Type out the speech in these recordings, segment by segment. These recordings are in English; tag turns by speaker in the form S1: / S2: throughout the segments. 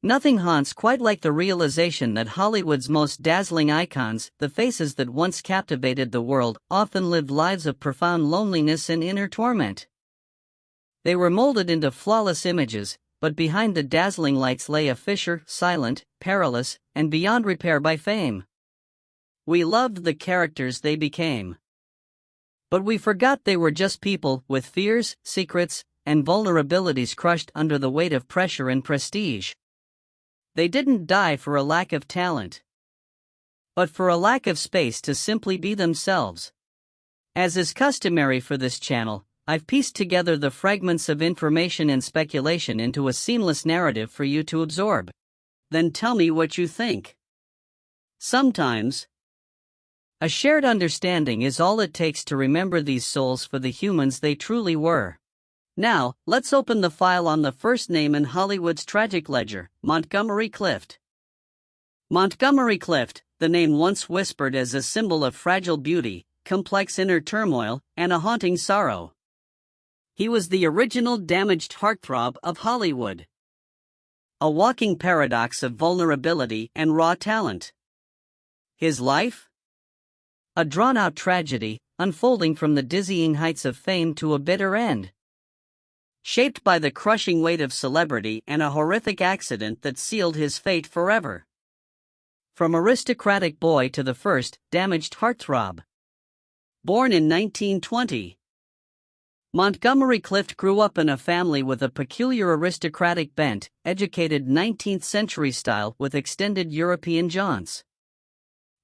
S1: Nothing haunts quite like the realization that Hollywood's most dazzling icons, the faces that once captivated the world, often lived lives of profound loneliness and inner torment. They were molded into flawless images, but behind the dazzling lights lay a fissure, silent, perilous, and beyond repair by fame. We loved the characters they became. But we forgot they were just people with fears, secrets, and vulnerabilities crushed under the weight of pressure and prestige. They didn't die for a lack of talent, but for a lack of space to simply be themselves. As is customary for this channel, I've pieced together the fragments of information and speculation into a seamless narrative for you to absorb. Then tell me what you think. Sometimes, a shared understanding is all it takes to remember these souls for the humans they truly were. Now, let's open the file on the first name in Hollywood's tragic ledger, Montgomery Clift. Montgomery Clift, the name once whispered as a symbol of fragile beauty, complex inner turmoil, and a haunting sorrow. He was the original damaged heartthrob of Hollywood. A walking paradox of vulnerability and raw talent. His life? A drawn-out tragedy, unfolding from the dizzying heights of fame to a bitter end. Shaped by the crushing weight of celebrity and a horrific accident that sealed his fate forever. From aristocratic boy to the first damaged heartthrob. Born in 1920, Montgomery Clift grew up in a family with a peculiar aristocratic bent, educated 19th century style with extended European jaunts.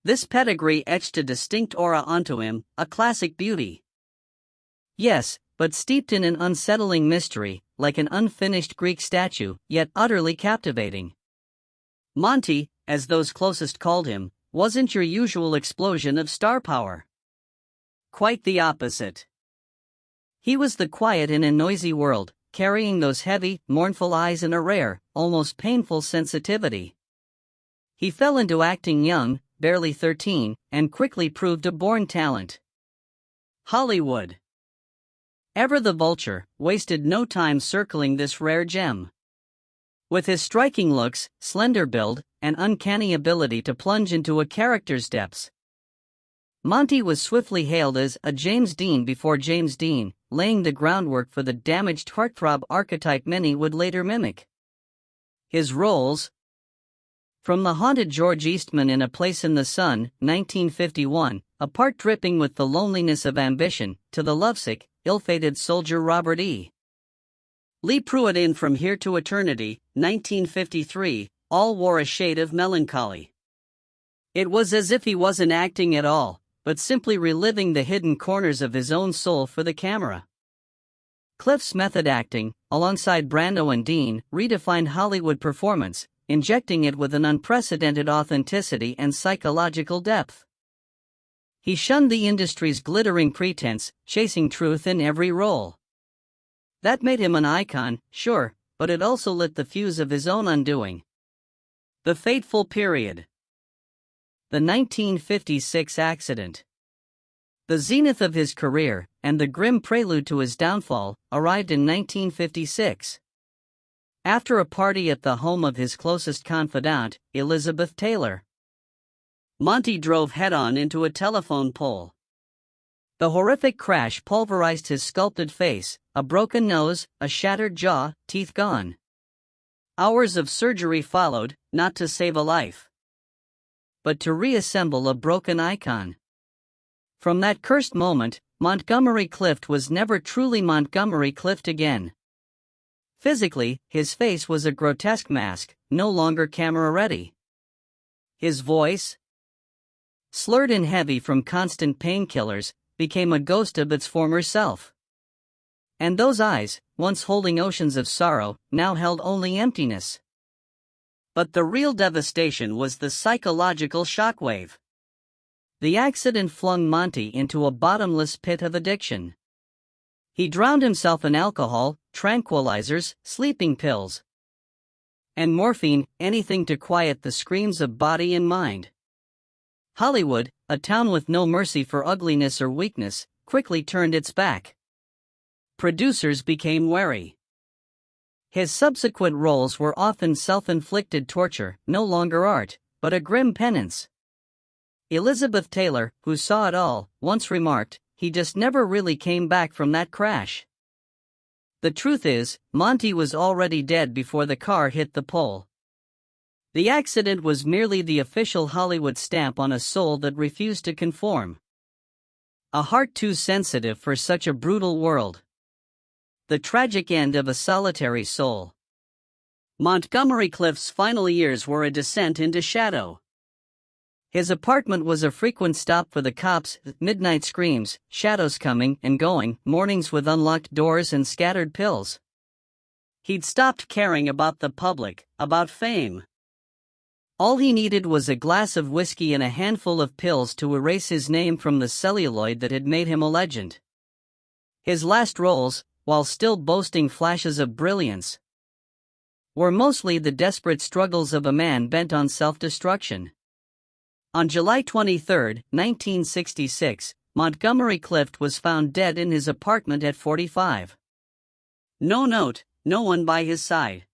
S1: This pedigree etched a distinct aura onto him, a classic beauty. Yes, but steeped in an unsettling mystery, like an unfinished Greek statue, yet utterly captivating. Monty, as those closest called him, wasn't your usual explosion of star power. Quite the opposite. He was the quiet in a noisy world, carrying those heavy, mournful eyes and a rare, almost painful sensitivity. He fell into acting young, barely 13, and quickly proved a born talent. Hollywood, ever the vulture, wasted no time circling this rare gem. With his striking looks, slender build, and uncanny ability to plunge into a character's depths, Monty was swiftly hailed as a James Dean before James Dean, laying the groundwork for the damaged heartthrob archetype many would later mimic. His roles? From the haunted George Eastman in A Place in the Sun, 1951, a part dripping with the loneliness of ambition, to the lovesick, ill-fated soldier Robert E. Lee Pruitt in From Here to Eternity, 1953, all wore a shade of melancholy. It was as if he wasn't acting at all, but simply reliving the hidden corners of his own soul for the camera. Clift's method acting, alongside Brando and Dean, redefined Hollywood performance, injecting it with an unprecedented authenticity and psychological depth. He shunned the industry's glittering pretense, chasing truth in every role. That made him an icon, sure, but it also lit the fuse of his own undoing. The fateful period. The 1956 accident. The zenith of his career, and the grim prelude to his downfall, arrived in 1956. After a party at the home of his closest confidant, Elizabeth Taylor, Monty drove head-on into a telephone pole. The horrific crash pulverized his sculpted face, a broken nose, a shattered jaw, teeth gone. Hours of surgery followed, not to save a life, but to reassemble a broken icon. From that cursed moment, Montgomery Clift was never truly Montgomery Clift again. Physically, his face was a grotesque mask, no longer camera-ready. His voice, slurred and heavy from constant painkillers, became a ghost of its former self. And those eyes, once holding oceans of sorrow, now held only emptiness. But the real devastation was the psychological shockwave. The accident flung Monty into a bottomless pit of addiction. He drowned himself in alcohol, tranquilizers, sleeping pills, and morphine, anything to quiet the screams of body and mind. Hollywood, a town with no mercy for ugliness or weakness, quickly turned its back. Producers became wary. His subsequent roles were often self-inflicted torture, no longer art, but a grim penance. Elizabeth Taylor, who saw it all, once remarked, "He just never really came back from that crash." The truth is, Monty was already dead before the car hit the pole. The accident was merely the official Hollywood stamp on a soul that refused to conform. A heart too sensitive for such a brutal world. The tragic end of a solitary soul. Montgomery Clift's final years were a descent into shadow. His apartment was a frequent stop for the cops, midnight screams, shadows coming and going, mornings with unlocked doors and scattered pills. He'd stopped caring about the public, about fame. All he needed was a glass of whiskey and a handful of pills to erase his name from the celluloid that had made him a legend. His last roles, while still boasting flashes of brilliance, were mostly the desperate struggles of a man bent on self-destruction. On July 23, 1966, Montgomery Clift was found dead in his apartment at 45. No note, no one by his side.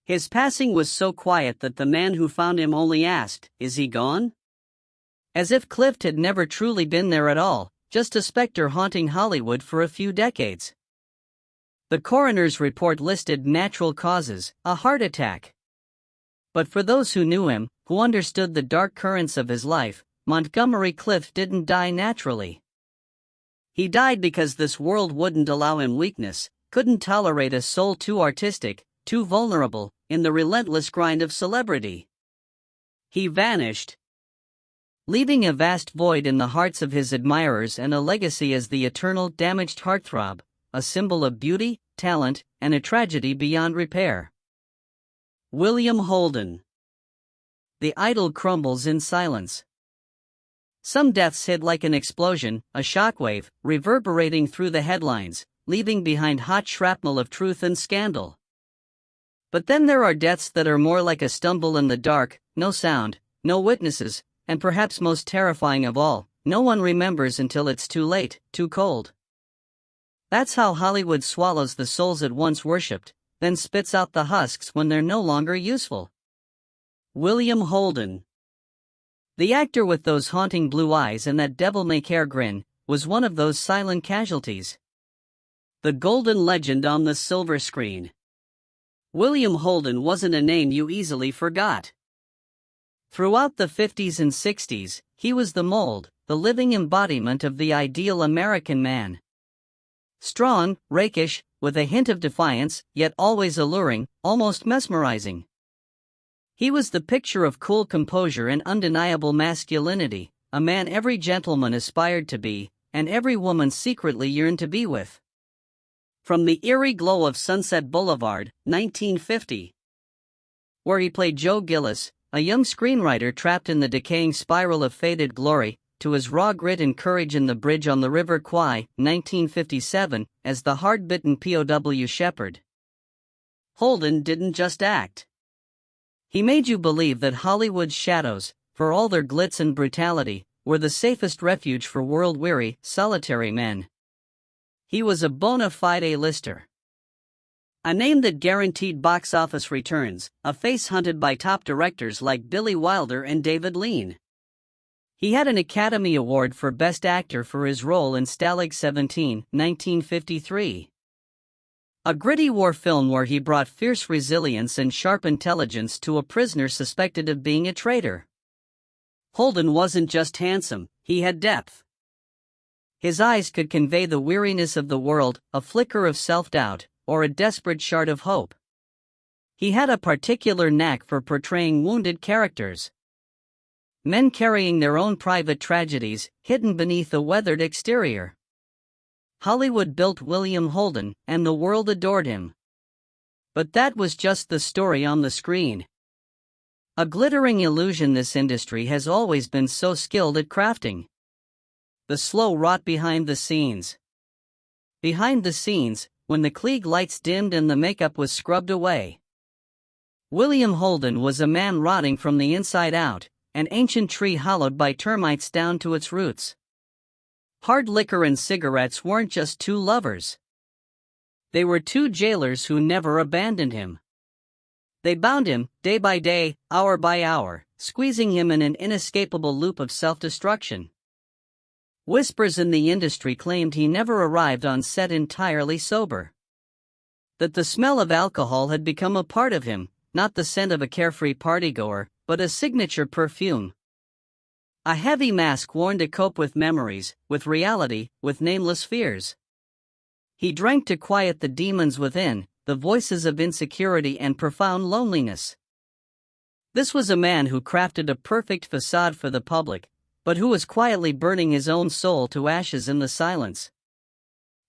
S1: His passing was so quiet that the man who found him only asked, "Is he gone?" As if Clift had never truly been there at all, just a specter haunting Hollywood for a few decades. The coroner's report listed natural causes, a heart attack. But for those who knew him, who understood the dark currents of his life, Montgomery Clift didn't die naturally. He died because this world wouldn't allow him weakness, couldn't tolerate a soul too artistic, too vulnerable, in the relentless grind of celebrity. He vanished, leaving a vast void in the hearts of his admirers and a legacy as the eternal damaged heartthrob, a symbol of beauty, talent, and a tragedy beyond repair. William Holden. The idol crumbles in silence. Some deaths hit like an explosion, a shockwave, reverberating through the headlines, leaving behind hot shrapnel of truth and scandal. But then there are deaths that are more like a stumble in the dark, no sound, no witnesses, and perhaps most terrifying of all, no one remembers until it's too late, too cold. That's how Hollywood swallows the souls it once worshipped, then spits out the husks when they're no longer useful. William Holden. The actor with those haunting blue eyes and that devil-may-care grin was one of those silent casualties. The golden legend on the silver screen. William Holden wasn't a name you easily forgot. Throughout the 50s and 60s, he was the mold, the living embodiment of the ideal American man. Strong, rakish, with a hint of defiance, yet always alluring, almost mesmerizing. He was the picture of cool composure and undeniable masculinity, a man every gentleman aspired to be, and every woman secretly yearned to be with. From the eerie glow of Sunset Boulevard, 1950, where he played Joe Gillis, a young screenwriter trapped in the decaying spiral of faded glory, to his raw grit and courage in The Bridge on the River Kwai, 1957, as the hard-bitten POW shepherd. Holden didn't just act. He made you believe that Hollywood's shadows, for all their glitz and brutality, were the safest refuge for world-weary, solitary men. He was a bona fide A-lister. A name that guaranteed box office returns, a face hunted by top directors like Billy Wilder and David Lean. He had an Academy Award for Best Actor for his role in Stalag 17, 1953. A gritty war film where he brought fierce resilience and sharp intelligence to a prisoner suspected of being a traitor. Holden wasn't just handsome, he had depth. His eyes could convey the weariness of the world, a flicker of self-doubt, or a desperate shard of hope. He had a particular knack for portraying wounded characters. Men carrying their own private tragedies, hidden beneath a weathered exterior. Hollywood built William Holden, and the world adored him. But that was just the story on the screen. A glittering illusion this industry has always been so skilled at crafting. The slow rot behind the scenes. Behind the scenes, when the Klieg lights dimmed and the makeup was scrubbed away. William Holden was a man rotting from the inside out, an ancient tree hollowed by termites down to its roots. Hard liquor and cigarettes weren't just two lovers. They were two jailers who never abandoned him. They bound him, day by day, hour by hour, squeezing him in an inescapable loop of self-destruction. Whispers in the industry claimed he never arrived on set entirely sober. That the smell of alcohol had become a part of him, not the scent of a carefree partygoer, but a signature perfume. A heavy mask worn to cope with memories, with reality, with nameless fears. He drank to quiet the demons within, the voices of insecurity and profound loneliness. This was a man who crafted a perfect facade for the public, but who was quietly burning his own soul to ashes in the silence.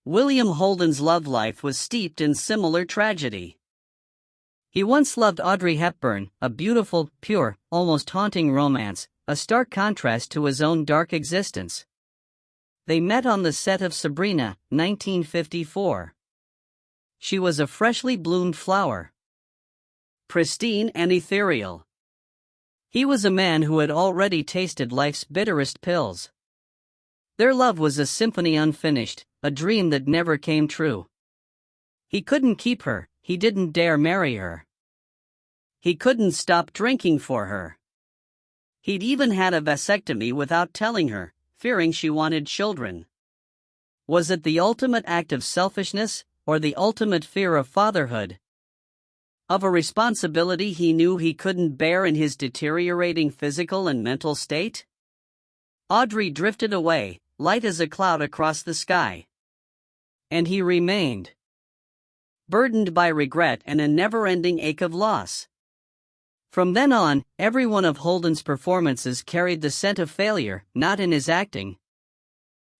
S1: William Holden's love life was steeped in similar tragedy. He once loved Audrey Hepburn, a beautiful, pure, almost haunting romance, a stark contrast to his own dark existence. They met on the set of Sabrina, 1954. She was a freshly bloomed flower. Pristine and ethereal. He was a man who had already tasted life's bitterest pills. Their love was a symphony unfinished, a dream that never came true. He couldn't keep her, he didn't dare marry her. He couldn't stop drinking for her. He'd even had a vasectomy without telling her, fearing she wanted children. Was it the ultimate act of selfishness, or the ultimate fear of fatherhood? Of a responsibility he knew he couldn't bear in his deteriorating physical and mental state? Audrey drifted away, light as a cloud across the sky. And he remained, burdened by regret and a never-ending ache of loss. From then on, every one of Holden's performances carried the scent of failure, not in his acting,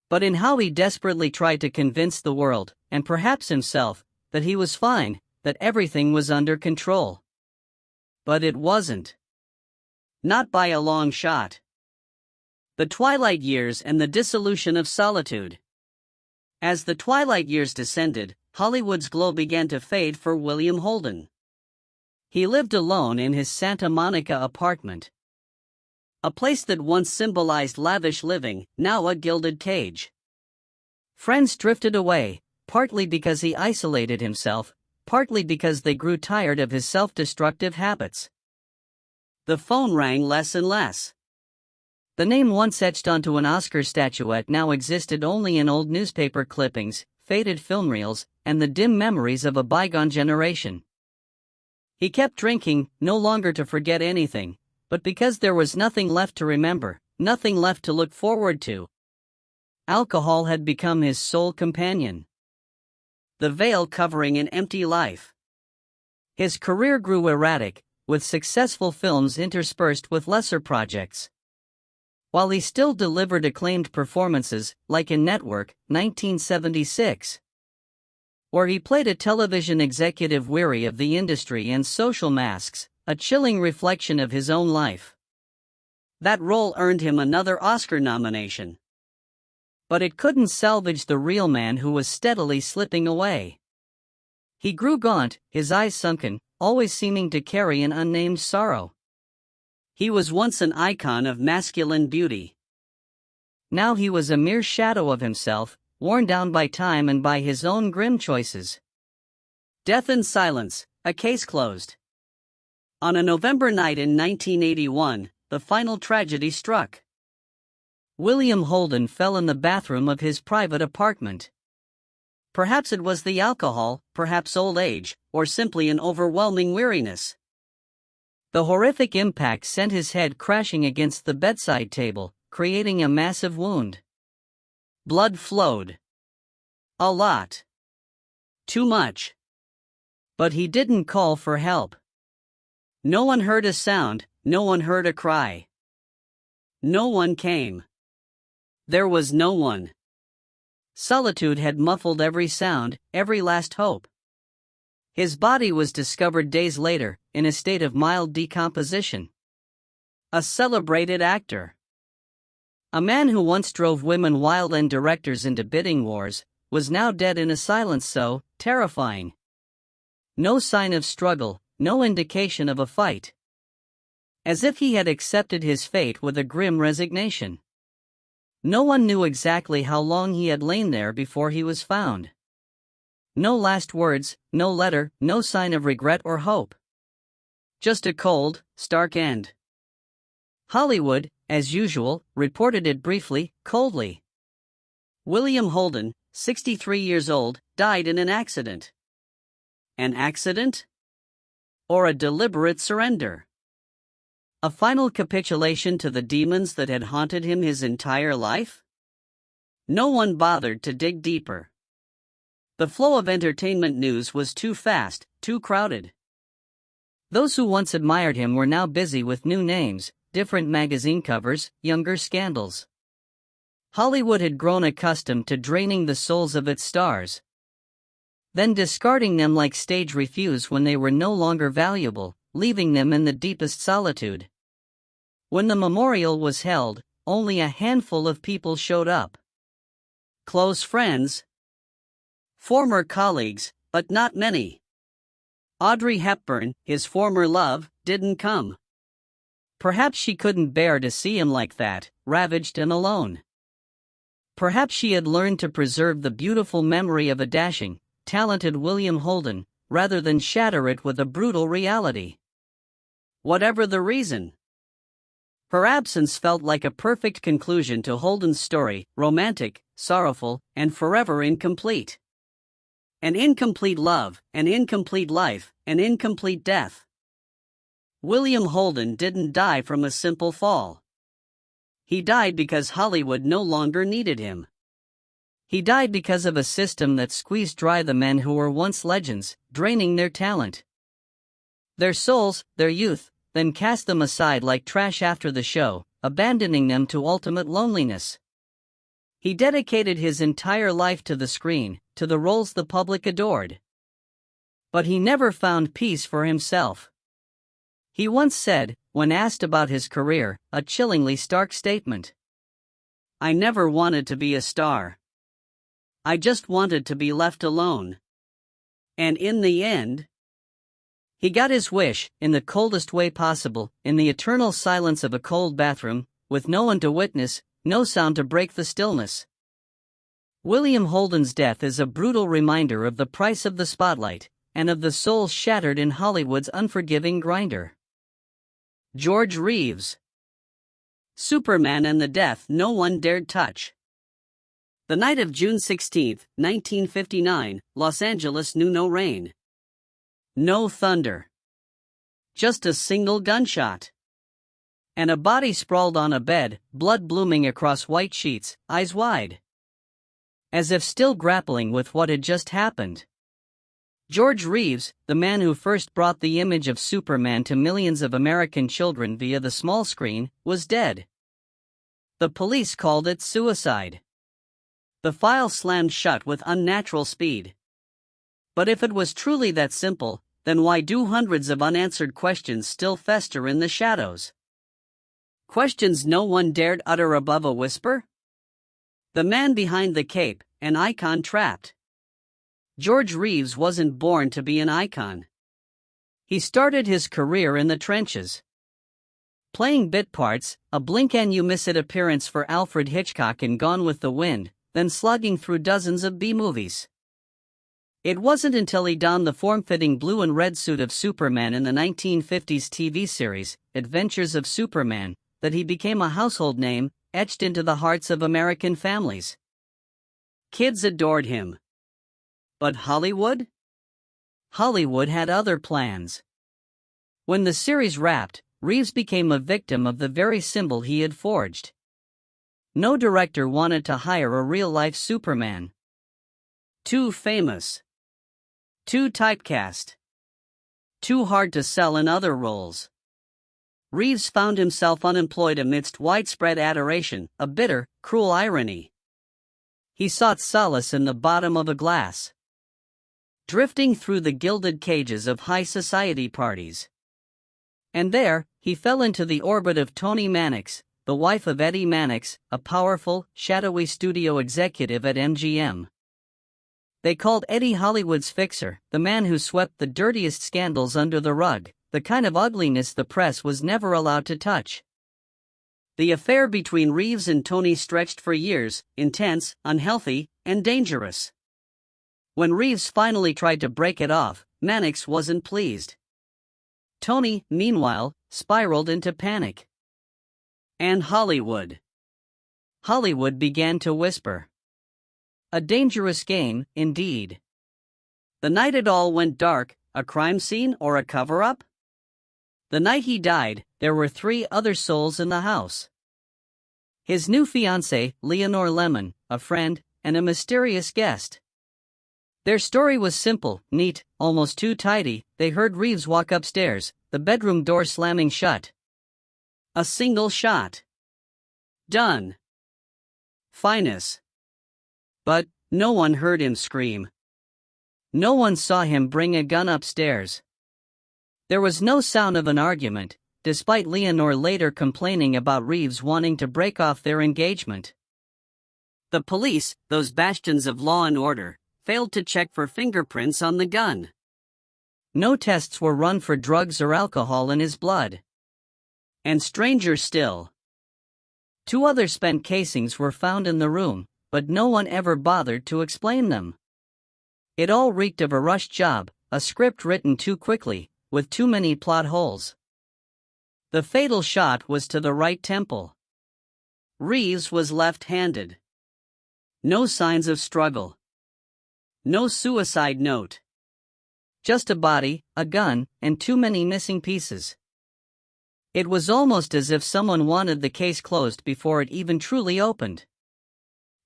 S1: but in how he desperately tried to convince the world, and perhaps himself, that he was fine, that everything was under control. But it wasn't. Not by a long shot. The twilight years and the dissolution of solitude. As the twilight years descended, Hollywood's glow began to fade for William Holden. He lived alone in his Santa Monica apartment. A place that once symbolized lavish living, now a gilded cage. Friends drifted away, partly because he isolated himself, partly because they grew tired of his self-destructive habits. The phone rang less and less. The name once etched onto an Oscar statuette now existed only in old newspaper clippings, faded film reels, and the dim memories of a bygone generation. He kept drinking, no longer to forget anything, but because there was nothing left to remember, nothing left to look forward to. Alcohol had become his sole companion. The veil covering an empty life. His career grew erratic, with successful films interspersed with lesser projects. While he still delivered acclaimed performances, like in Network, 1976. Where he played a television executive weary of the industry and social masks, a chilling reflection of his own life. That role earned him another Oscar nomination. But it couldn't salvage the real man who was steadily slipping away. He grew gaunt, his eyes sunken, always seeming to carry an unnamed sorrow. He was once an icon of masculine beauty. Now he was a mere shadow of himself, worn down by time and by his own grim choices. Death and silence, a case closed. On a November night in 1981, the final tragedy struck. William Holden fell in the bathroom of his private apartment. Perhaps it was the alcohol, perhaps old age, or simply an overwhelming weariness. The horrific impact sent his head crashing against the bedside table, creating a massive wound. Blood flowed. A lot. Too much. But he didn't call for help. No one heard a sound, no one heard a cry. No one came. There was no one. Solitude had muffled every sound, every last hope. His body was discovered days later, in a state of mild decomposition. A celebrated actor. A man who once drove women wild and directors into bidding wars, was now dead in a silence so terrifying. No sign of struggle, no indication of a fight. As if he had accepted his fate with a grim resignation. No one knew exactly how long he had lain there before he was found. No last words, no letter, no sign of regret or hope. Just a cold, stark end. Hollywood, as usual, reported it briefly, coldly. William Holden, 63 years old, died in an accident. An accident? Or a deliberate surrender? A final capitulation to the demons that had haunted him his entire life? No one bothered to dig deeper. The flow of entertainment news was too fast, too crowded. Those who once admired him were now busy with new names, different magazine covers, younger scandals. Hollywood had grown accustomed to draining the souls of its stars, then discarding them like stage refuse when they were no longer valuable, leaving them in the deepest solitude. When the memorial was held, only a handful of people showed up. Close friends, former colleagues, but not many. Audrey Hepburn, his former love, didn't come. Perhaps she couldn't bear to see him like that, ravaged and alone. Perhaps she had learned to preserve the beautiful memory of a dashing, talented William Holden, rather than shatter it with a brutal reality. Whatever the reason, her absence felt like a perfect conclusion to Holden's story, romantic, sorrowful, and forever incomplete. An incomplete love, an incomplete life, an incomplete death. William Holden didn't die from a simple fall. He died because Hollywood no longer needed him. He died because of a system that squeezed dry the men who were once legends, draining their talent, their souls, their youth, then cast them aside like trash after the show, abandoning them to ultimate loneliness. He dedicated his entire life to the screen, to the roles the public adored. But he never found peace for himself. He once said, when asked about his career, a chillingly stark statement. "I never wanted to be a star. I just wanted to be left alone." And in the end, he got his wish, in the coldest way possible, in the eternal silence of a cold bathroom, with no one to witness, no sound to break the stillness. William Holden's death is a brutal reminder of the price of the spotlight, and of the souls shattered in Hollywood's unforgiving grinder. George Reeves. Superman and the death no one dared touch. The night of June 16, 1959, Los Angeles knew no rain. No thunder. Just a single gunshot. And a body sprawled on a bed, blood blooming across white sheets, eyes wide, as if still grappling with what had just happened. George Reeves, the man who first brought the image of Superman to millions of American children via the small screen, was dead. The police called it suicide. The file slammed shut with unnatural speed. But if it was truly that simple, then why do hundreds of unanswered questions still fester in the shadows? Questions no one dared utter above a whisper? The man behind the cape, an icon trapped. George Reeves wasn't born to be an icon. He started his career in the trenches, playing bit parts, a blink-and-you-miss-it appearance for Alfred Hitchcock in Gone with the Wind, then slogging through dozens of B-movies. It wasn't until he donned the form-fitting blue and red suit of Superman in the 1950s TV series, Adventures of Superman, that he became a household name, etched into the hearts of American families. Kids adored him. But Hollywood? Hollywood had other plans. When the series wrapped, Reeves became a victim of the very symbol he had forged. No director wanted to hire a real-life Superman. Too famous. Too typecast. Too hard to sell in other roles. Reeves found himself unemployed amidst widespread adoration, a bitter, cruel irony. He sought solace in the bottom of a glass, drifting through the gilded cages of high society parties. And there, he fell into the orbit of Toni Mannix, the wife of Eddie Mannix, a powerful, shadowy studio executive at MGM. They called Eddie Hollywood's fixer, the man who swept the dirtiest scandals under the rug, the kind of ugliness the press was never allowed to touch. The affair between Reeves and Toni stretched for years, intense, unhealthy, and dangerous. When Reeves finally tried to break it off, Mannix wasn't pleased. Tony, meanwhile, spiraled into panic. And Hollywood began to whisper. A dangerous game, indeed. The night it all went dark, a crime scene or a cover-up? The night he died, there were 3 other souls in the house. His new fiancée, Leonore Lemon, a friend, and a mysterious guest. Their story was simple, neat, almost too tidy. They heard Reeves walk upstairs, the bedroom door slamming shut. A single shot. Done. Finesse. But no one heard him scream. No one saw him bring a gun upstairs. There was no sound of an argument, despite Leonore later complaining about Reeves wanting to break off their engagement. The police, those bastions of law and order, failed to check for fingerprints on the gun. No tests were run for drugs or alcohol in his blood. And stranger still, 2 other spent casings were found in the room, but no one ever bothered to explain them. It all reeked of a rushed job, a script written too quickly, with too many plot holes. The fatal shot was to the right temple. Reeves was left-handed. No signs of struggle. No suicide note. Just a body, a gun, and too many missing pieces. It was almost as if someone wanted the case closed before it even truly opened.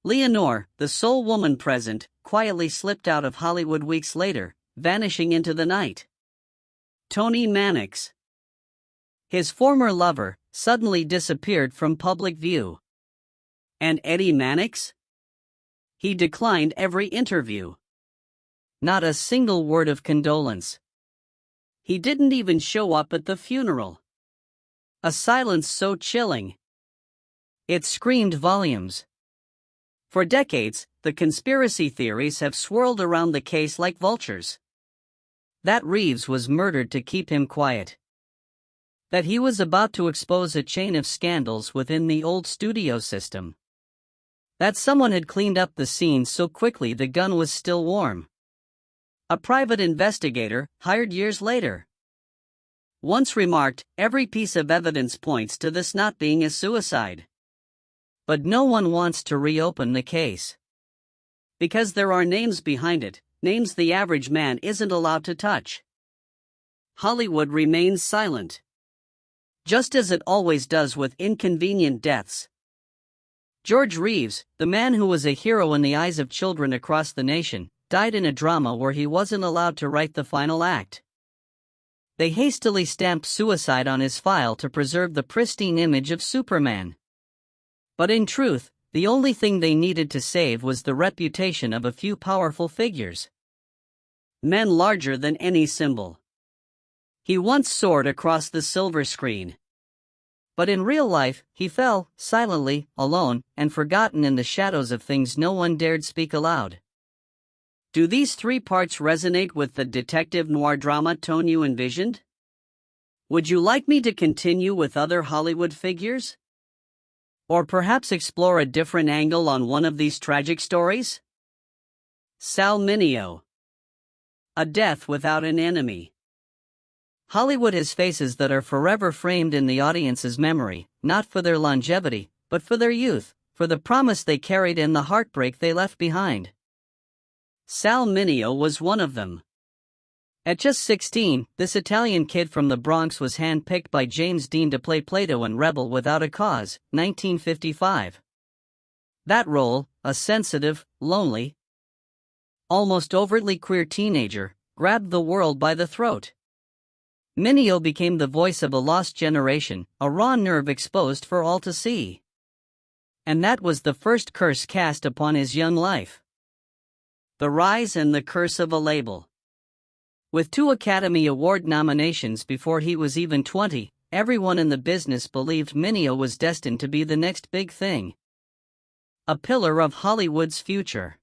S1: Leonore, the sole woman present, quietly slipped out of Hollywood weeks later, vanishing into the night. Tony Mannix, his former lover, suddenly disappeared from public view. And Eddie Mannix? He declined every interview. Not a single word of condolence. He didn't even show up at the funeral. A silence so chilling. It screamed volumes. For decades, the conspiracy theories have swirled around the case like vultures. That Reeves was murdered to keep him quiet. That he was about to expose a chain of scandals within the old studio system. That someone had cleaned up the scene so quickly the gun was still warm. A private investigator, hired years later, once remarked, "Every piece of evidence points to this not being a suicide." But no one wants to reopen the case. Because there are names behind it, names the average man isn't allowed to touch. Hollywood remains silent. Just as it always does with inconvenient deaths. George Reeves, the man who was a hero in the eyes of children across the nation, died in a drama where he wasn't allowed to write the final act. They hastily stamped suicide on his file to preserve the pristine image of Superman. But in truth, the only thing they needed to save was the reputation of a few powerful figures. Men larger than any symbol. He once soared across the silver screen. But in real life, he fell, silently, alone, and forgotten in the shadows of things no one dared speak aloud. Do these 3 parts resonate with the detective noir drama tone you envisioned? Would you like me to continue with other Hollywood figures? Or perhaps explore a different angle on one of these tragic stories? Sal Mineo. A Death Without an Enemy. Hollywood has faces that are forever framed in the audience's memory, not for their longevity, but for their youth, for the promise they carried and the heartbreak they left behind. Sal Mineo was one of them. At just 16, this Italian kid from the Bronx was handpicked by James Dean to play Plato in Rebel Without a Cause, 1955. That role, a sensitive, lonely, almost overtly queer teenager, grabbed the world by the throat. Mineo became the voice of a lost generation, a raw nerve exposed for all to see. And that was the first curse cast upon his young life. The rise and the curse of a label. With 2 Academy Award nominations before he was even 20, everyone in the business believed Mineo was destined to be the next big thing. A pillar of Hollywood's future.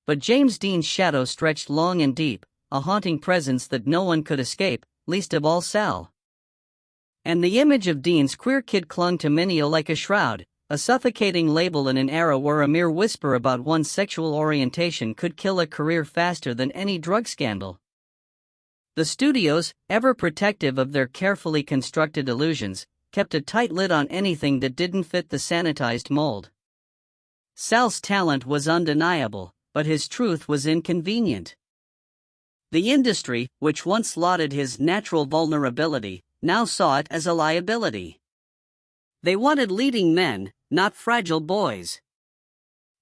S1: But James Dean's shadow stretched long and deep, a haunting presence that no one could escape, least of all Sal. And the image of Dean's queer kid clung to Mineo like a shroud, a suffocating label in an era where a mere whisper about one's sexual orientation could kill a career faster than any drug scandal. The studios, ever protective of their carefully constructed illusions, kept a tight lid on anything that didn't fit the sanitized mold. Sal's talent was undeniable, but his truth was inconvenient. The industry, which once lauded his natural vulnerability, now saw it as a liability. They wanted leading men, not fragile boys.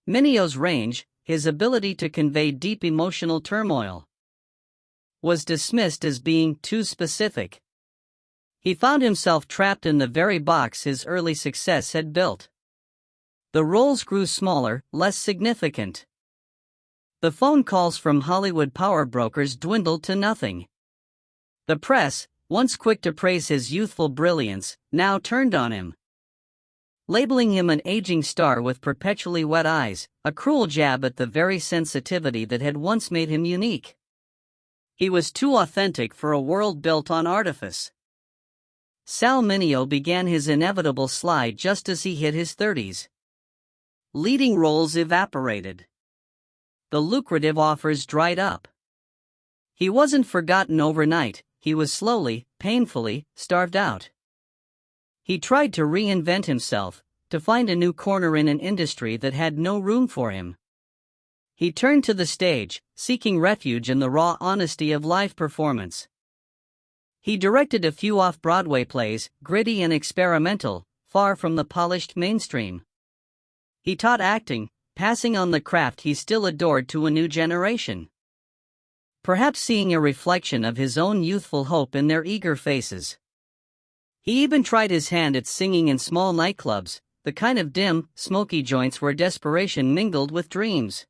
S1: Minio's range, his ability to convey deep emotional turmoil, was dismissed as being too specific. He found himself trapped in the very box his early success had built. The roles grew smaller, less significant. The phone calls from Hollywood power brokers dwindled to nothing. The press, once quick to praise his youthful brilliance, now turned on him, labeling him an aging star with perpetually wet eyes, a cruel jab at the very sensitivity that had once made him unique. He was too authentic for a world built on artifice. Sal Mineo began his inevitable slide just as he hit his 30s. Leading roles evaporated. The lucrative offers dried up. He wasn't forgotten overnight, he was slowly, painfully, starved out. He tried to reinvent himself, to find a new corner in an industry that had no room for him. He turned to the stage, seeking refuge in the raw honesty of live performance. He directed a few off-Broadway plays, gritty and experimental, far from the polished mainstream. He taught acting, passing on the craft he still adored to a new generation. Perhaps seeing a reflection of his own youthful hope in their eager faces. He even tried his hand at singing in small nightclubs, the kind of dim, smoky joints where desperation mingled with dreams.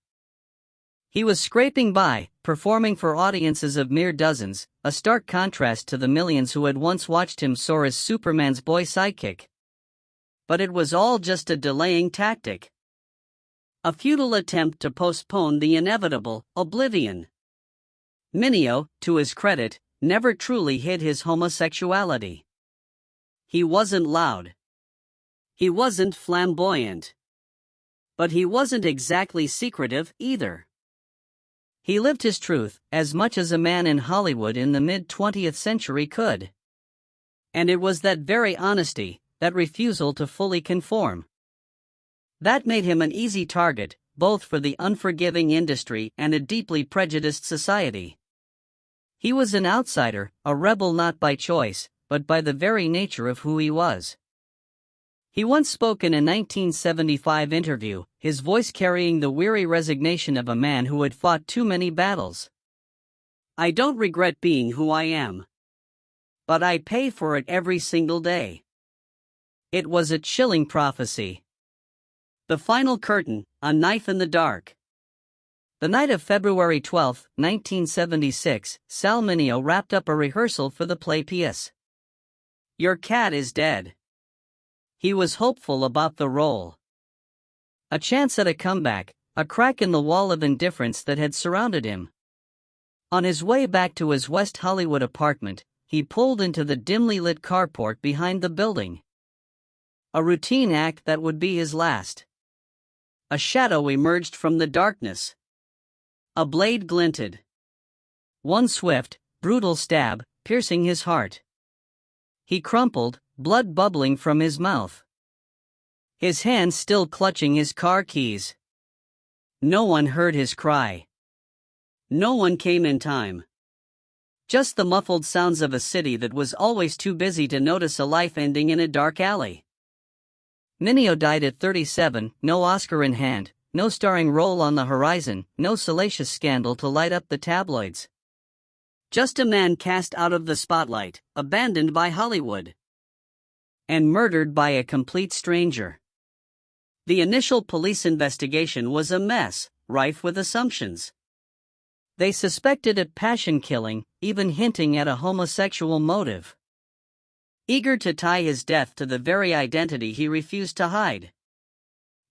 S1: He was scraping by, performing for audiences of mere dozens, a stark contrast to the millions who had once watched him soar as Superman's boy sidekick. But it was all just a delaying tactic. A futile attempt to postpone the inevitable oblivion. Mineo, to his credit, never truly hid his homosexuality. He wasn't loud. He wasn't flamboyant. But he wasn't exactly secretive either. He lived his truth, as much as a man in Hollywood in the mid-20th century could. And it was that very honesty, that refusal to fully conform, that made him an easy target, both for the unforgiving industry and a deeply prejudiced society. He was an outsider, a rebel not by choice, but by the very nature of who he was. He once spoke in a 1975 interview, his voice carrying the weary resignation of a man who had fought too many battles. "I don't regret being who I am. But I pay for it every single day." It was a chilling prophecy. The final curtain, a knife in the dark. The night of February 12, 1976, Sal Mineo wrapped up a rehearsal for the play pièce. Your Cat is Dead. He was hopeful about the role. A chance at a comeback, a crack in the wall of indifference that had surrounded him. On his way back to his West Hollywood apartment, he pulled into the dimly lit carport behind the building. A routine act that would be his last. A shadow emerged from the darkness. A blade glinted. One swift, brutal stab, piercing his heart. He crumpled, blood bubbling from his mouth. His hand still clutching his car keys. No one heard his cry. No one came in time. Just the muffled sounds of a city that was always too busy to notice a life ending in a dark alley. Mineo died at 37, no Oscar in hand, no starring role on the horizon, no salacious scandal to light up the tabloids. Just a man cast out of the spotlight, abandoned by Hollywood. And murdered by a complete stranger. The initial police investigation was a mess, rife with assumptions. They suspected a passion killing, even hinting at a homosexual motive. Eager to tie his death to the very identity he refused to hide.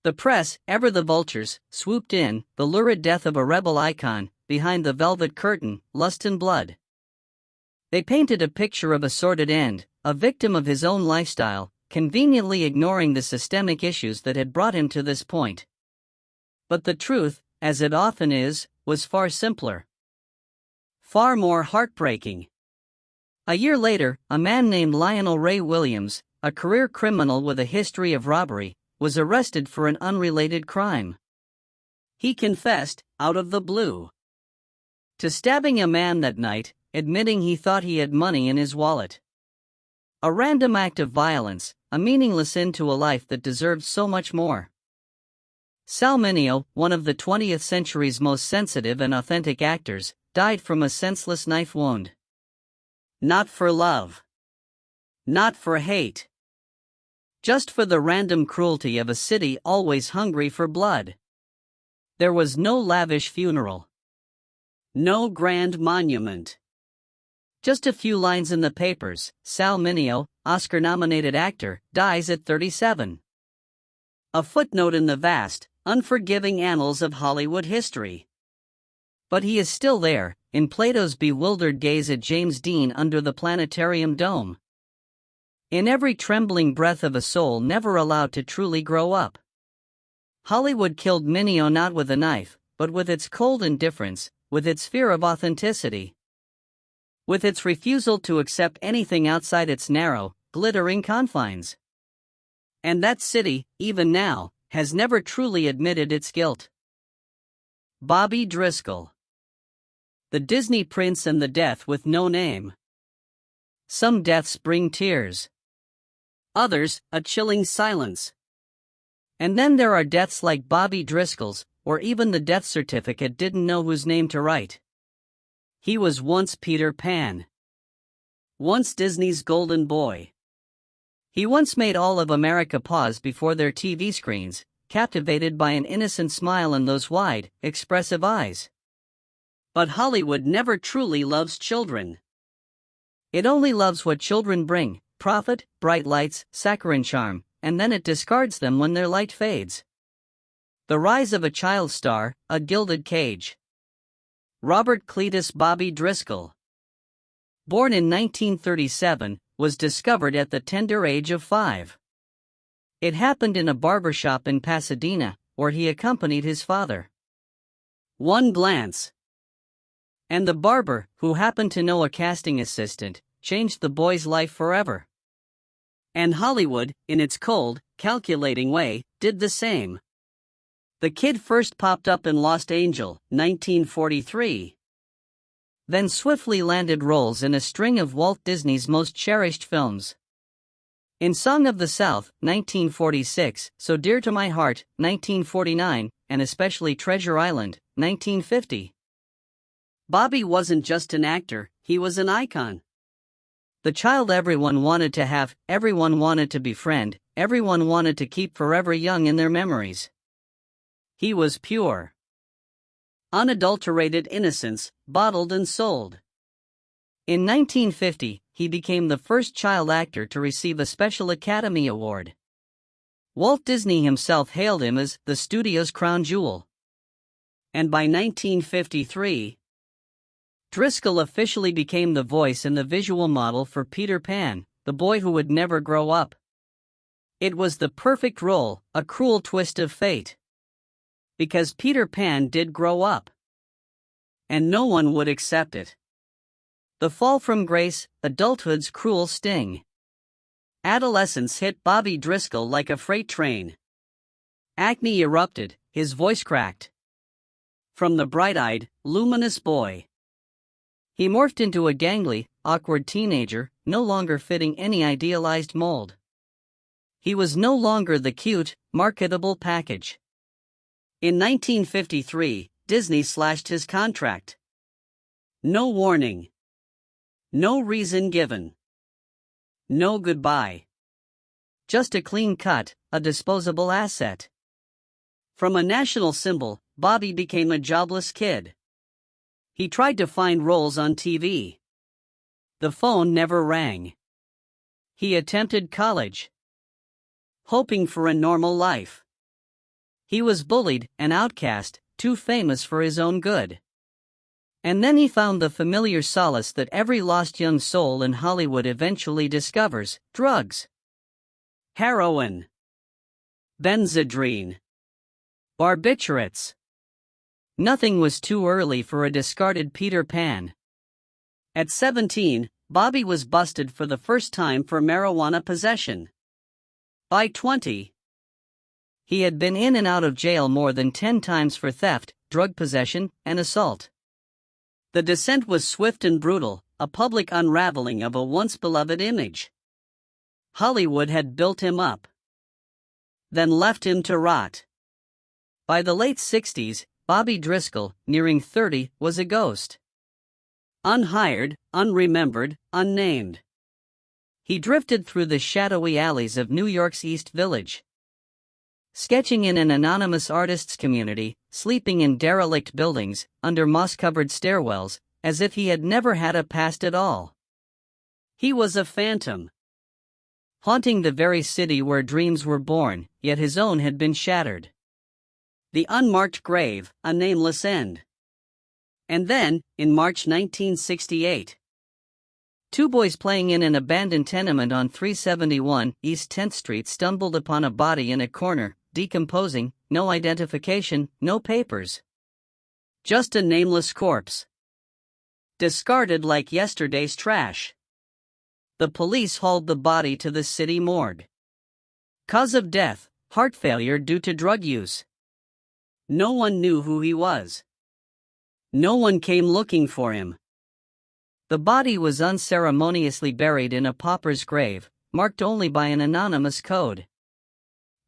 S1: The press, ever the vultures, swooped in, the lurid death of a rebel icon, behind the velvet curtain, lust and blood. They painted a picture of a sordid end, a victim of his own lifestyle, conveniently ignoring the systemic issues that had brought him to this point. But the truth, as it often is, was far simpler. Far more heartbreaking. A year later, a man named Lionel Ray Williams, a career criminal with a history of robbery, was arrested for an unrelated crime. He confessed, out of the blue, to stabbing a man that night, admitting he thought he had money in his wallet. A random act of violence, a meaningless end to a life that deserved so much more. Sal Mineo, one of the 20th century's most sensitive and authentic actors, died from a senseless knife wound. Not for love. Not for hate. Just for the random cruelty of a city always hungry for blood. There was no lavish funeral. No grand monument. Just a few lines in the papers. Sal Mineo, Oscar-nominated actor, dies at 37. A footnote in the vast, unforgiving annals of Hollywood history. But he is still there, in Plato's bewildered gaze at James Dean under the planetarium dome. In every trembling breath of a soul never allowed to truly grow up. Hollywood killed Mineo not with a knife, but with its cold indifference, with its fear of authenticity. With its refusal to accept anything outside its narrow, glittering confines. And that city, even now, has never truly admitted its guilt. Bobby Driscoll. The Disney Prince and the Death with No Name. Some deaths bring tears. Others, a chilling silence. And then there are deaths like Bobby Driscoll's, or even the death certificate didn't know whose name to write. He was once Peter Pan. Once Disney's golden boy. He once made all of America pause before their TV screens, captivated by an innocent smile and those wide, expressive eyes. But Hollywood never truly loves children. It only loves what children bring: profit, bright lights, saccharine charm, and then it discards them when their light fades. The rise of a child star, a gilded cage. Robert Cletus Bobby Driscoll, born in 1937, was discovered at the tender age of 5. It happened in a barbershop in Pasadena, where he accompanied his father. One glance, and the barber, who happened to know a casting assistant, changed the boy's life forever. And Hollywood, in its cold, calculating way, did the same. The kid first popped up in Lost Angel, 1943. Then swiftly landed roles in a string of Walt Disney's most cherished films. In Song of the South, 1946, So Dear to My Heart, 1949, and especially Treasure Island, 1950. Bobby wasn't just an actor, he was an icon. The child everyone wanted to have, everyone wanted to befriend, everyone wanted to keep forever young in their memories. He was pure, unadulterated innocence, bottled and sold. In 1950, he became the first child actor to receive a Special Academy Award. Walt Disney himself hailed him as the studio's crown jewel. And by 1953, Driscoll officially became the voice and the visual model for Peter Pan, the boy who would never grow up. It was the perfect role, a cruel twist of fate. Because Peter Pan did grow up. And no one would accept it. The fall from grace, adulthood's cruel sting. Adolescence hit Bobby Driscoll like a freight train. Acne erupted, his voice cracked. From the bright-eyed, luminous boy, he morphed into a gangly, awkward teenager, no longer fitting any idealized mold. He was no longer the cute, marketable package. In 1953, Disney slashed his contract. No warning. No reason given. No goodbye. Just a clean cut, a disposable asset. From a national symbol, Bobby became a jobless kid. He tried to find roles on TV. The phone never rang. He attempted college, hoping for a normal life. He was bullied, an outcast, too famous for his own good. And then he found the familiar solace that every lost young soul in Hollywood eventually discovers: drugs. heroin, benzedrine, barbiturates. Nothing was too early for a discarded Peter Pan. At 17, Bobby was busted for the first time for marijuana possession. By 20, he had been in and out of jail more than 10 times for theft, drug possession, and assault. The descent was swift and brutal, a public unraveling of a once-beloved image. Hollywood had built him up, then left him to rot. By the late 60s, Bobby Driscoll, nearing 30, was a ghost. Unhired, unremembered, unnamed. He drifted through the shadowy alleys of New York's East Village, sketching in an anonymous artists' community, sleeping in derelict buildings, under moss-covered stairwells, as if he had never had a past at all. He was a phantom, haunting the very city where dreams were born, yet his own had been shattered. The unmarked grave, a nameless end. And then, in March 1968, two boys playing in an abandoned tenement on 371 East 10th Street stumbled upon a body in a corner, decomposing, no identification, no papers. Just a nameless corpse, discarded like yesterday's trash. The police hauled the body to the city morgue. Cause of death, heart failure due to drug use. No one knew who he was. No one came looking for him. The body was unceremoniously buried in a pauper's grave, marked only by an anonymous code.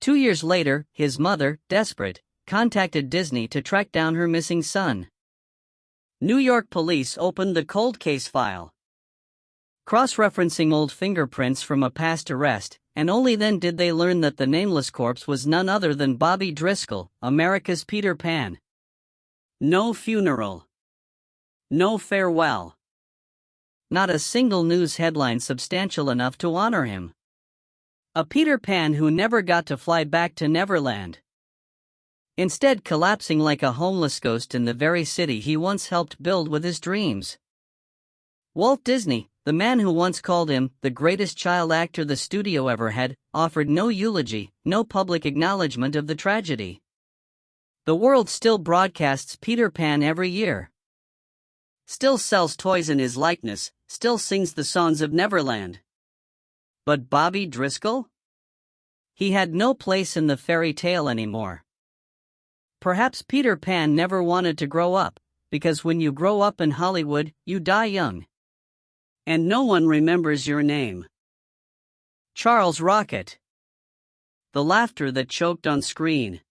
S1: 2 years later, his mother, desperate, contacted Disney to track down her missing son. New York police opened the cold case file, cross-referencing old fingerprints from a past arrest, and only then did they learn that the nameless corpse was none other than Bobby Driscoll, America's Peter Pan. No funeral. No farewell. Not a single news headline substantial enough to honor him. A Peter Pan who never got to fly back to Neverland, instead collapsing like a homeless ghost in the very city he once helped build with his dreams. Walt Disney, the man who once called him the greatest child actor the studio ever had, offered no eulogy, no public acknowledgement of the tragedy. The world still broadcasts Peter Pan every year, still sells toys in his likeness, still sings the songs of Neverland. But Bobby Driscoll? He had no place in the fairy tale anymore. Perhaps Peter Pan never wanted to grow up, because when you grow up in Hollywood, you die young. And no one remembers your name. Charles Rocket. The laughter that choked on screen.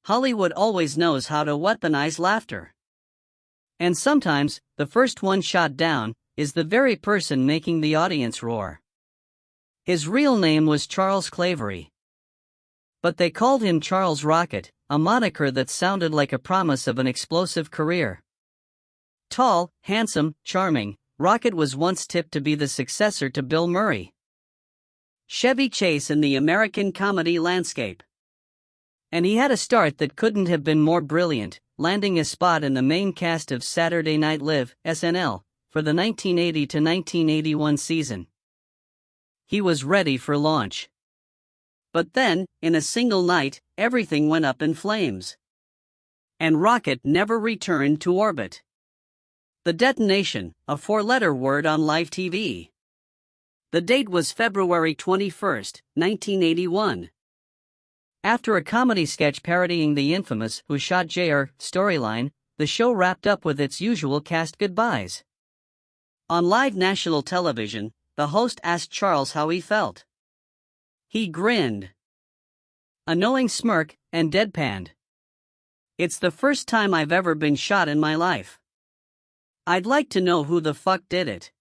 S1: Hollywood always knows how to weaponize laughter. And sometimes, the first one shot down is the very person making the audience roar. His real name was Charles Clavery, but they called him Charles Rocket, a moniker that sounded like a promise of an explosive career. Tall, handsome, charming, Rocket was once tipped to be the successor to Bill Murray, Chevy Chase in the American comedy landscape. And he had a start that couldn't have been more brilliant, landing a spot in the main cast of Saturday Night Live, SNL, for the 1980 to 1981 season. He was ready for launch. But then, in a single night, everything went up in flames. And Rocket never returned to orbit. The detonation, a 4-letter word on live TV. The date was February 21, 1981. After a comedy sketch parodying the infamous Who Shot J.R. storyline, the show wrapped up with its usual cast goodbyes. On live national television, the host asked Charles how he felt. He grinned, a knowing smirk, and deadpanned. "It's the first time I've ever been shot in my life. I'd like to know who the fuck did it."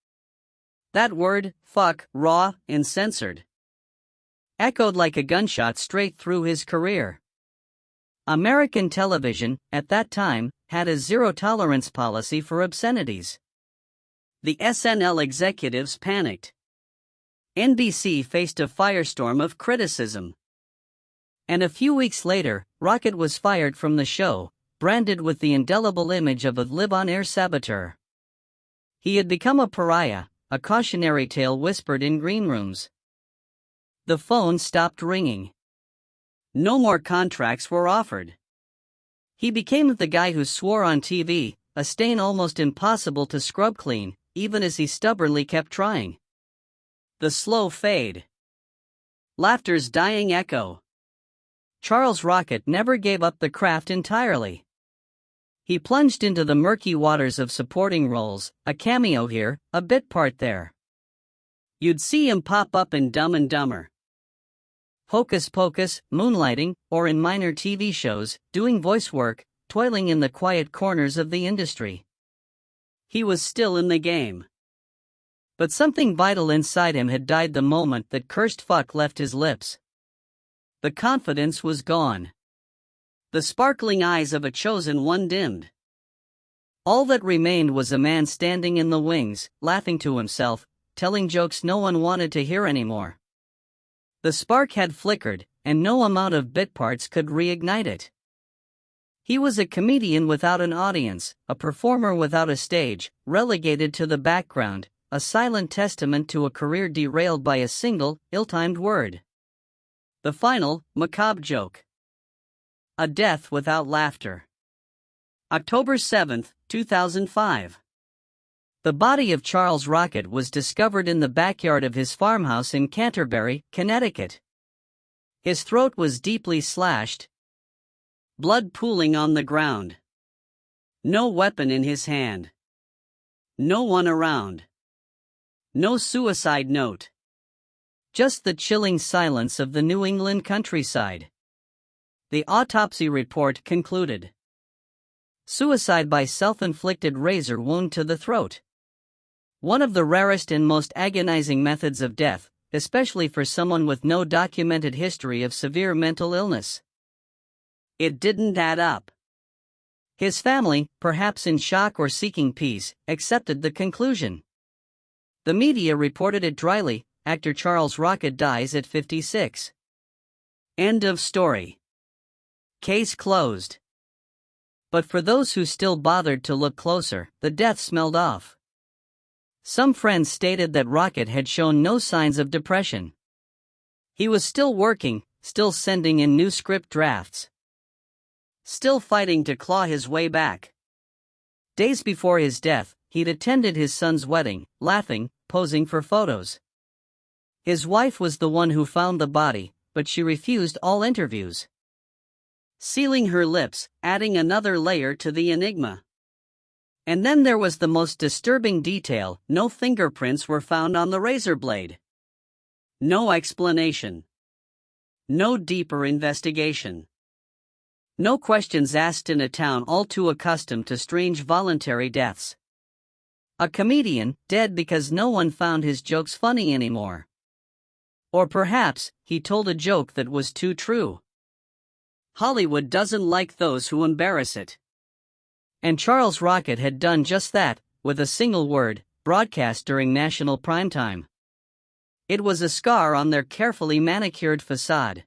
S1: That word, fuck, raw and censored, echoed like a gunshot straight through his career. American television, at that time, had a zero-tolerance policy for obscenities. The SNL executives panicked. NBC faced a firestorm of criticism. And a few weeks later, Rocket was fired from the show, branded with the indelible image of a live-on-air saboteur. He had become a pariah, a cautionary tale whispered in green rooms. The phone stopped ringing. No more contracts were offered. He became the guy who swore on TV, a stain almost impossible to scrub clean, even as he stubbornly kept trying. The slow fade. Laughter's dying echo. Charles Rocket never gave up the craft entirely. He plunged into the murky waters of supporting roles, a cameo here, a bit part there. You'd see him pop up in Dumb and Dumber, Hocus Pocus, moonlighting, or in minor TV shows, doing voice work, toiling in the quiet corners of the industry. He was still in the game. But something vital inside him had died the moment that cursed fuck left his lips. The confidence was gone. The sparkling eyes of a chosen one dimmed. All that remained was a man standing in the wings, laughing to himself, telling jokes no one wanted to hear anymore. The spark had flickered, and no amount of bit parts could reignite it. He was a comedian without an audience, a performer without a stage, relegated to the background, a silent testament to a career derailed by a single, ill-timed word. The final, macabre joke. A death without laughter. October 7, 2005. The body of Charles Rocket was discovered in the backyard of his farmhouse in Canterbury, Connecticut. His throat was deeply slashed, blood pooling on the ground. No weapon in his hand. No one around. No suicide note. Just the chilling silence of the New England countryside. The autopsy report concluded: suicide by self-inflicted razor wound to the throat. One of the rarest and most agonizing methods of death, especially for someone with no documented history of severe mental illness. It didn't add up. His family, perhaps in shock or seeking peace, accepted the conclusion. The media reported it dryly: actor Charles Rocket dies at 56. End of story. Case closed. But for those who still bothered to look closer, the death smelled off. Some friends stated that Rocket had shown no signs of depression. He was still working, still sending in new script drafts, still fighting to claw his way back. Days before his death, he'd attended his son's wedding, laughing, posing for photos. His wife was the one who found the body, but she refused all interviews, sealing her lips, adding another layer to the enigma. And then there was the most disturbing detail: no fingerprints were found on the razor blade. No explanation. No deeper investigation. No questions asked in a town all too accustomed to strange voluntary deaths. A comedian, dead because no one found his jokes funny anymore. Or perhaps, he told a joke that was too true. Hollywood doesn't like those who embarrass it. And Charles Rocket had done just that, with a single word, broadcast during national primetime. It was a scar on their carefully manicured facade.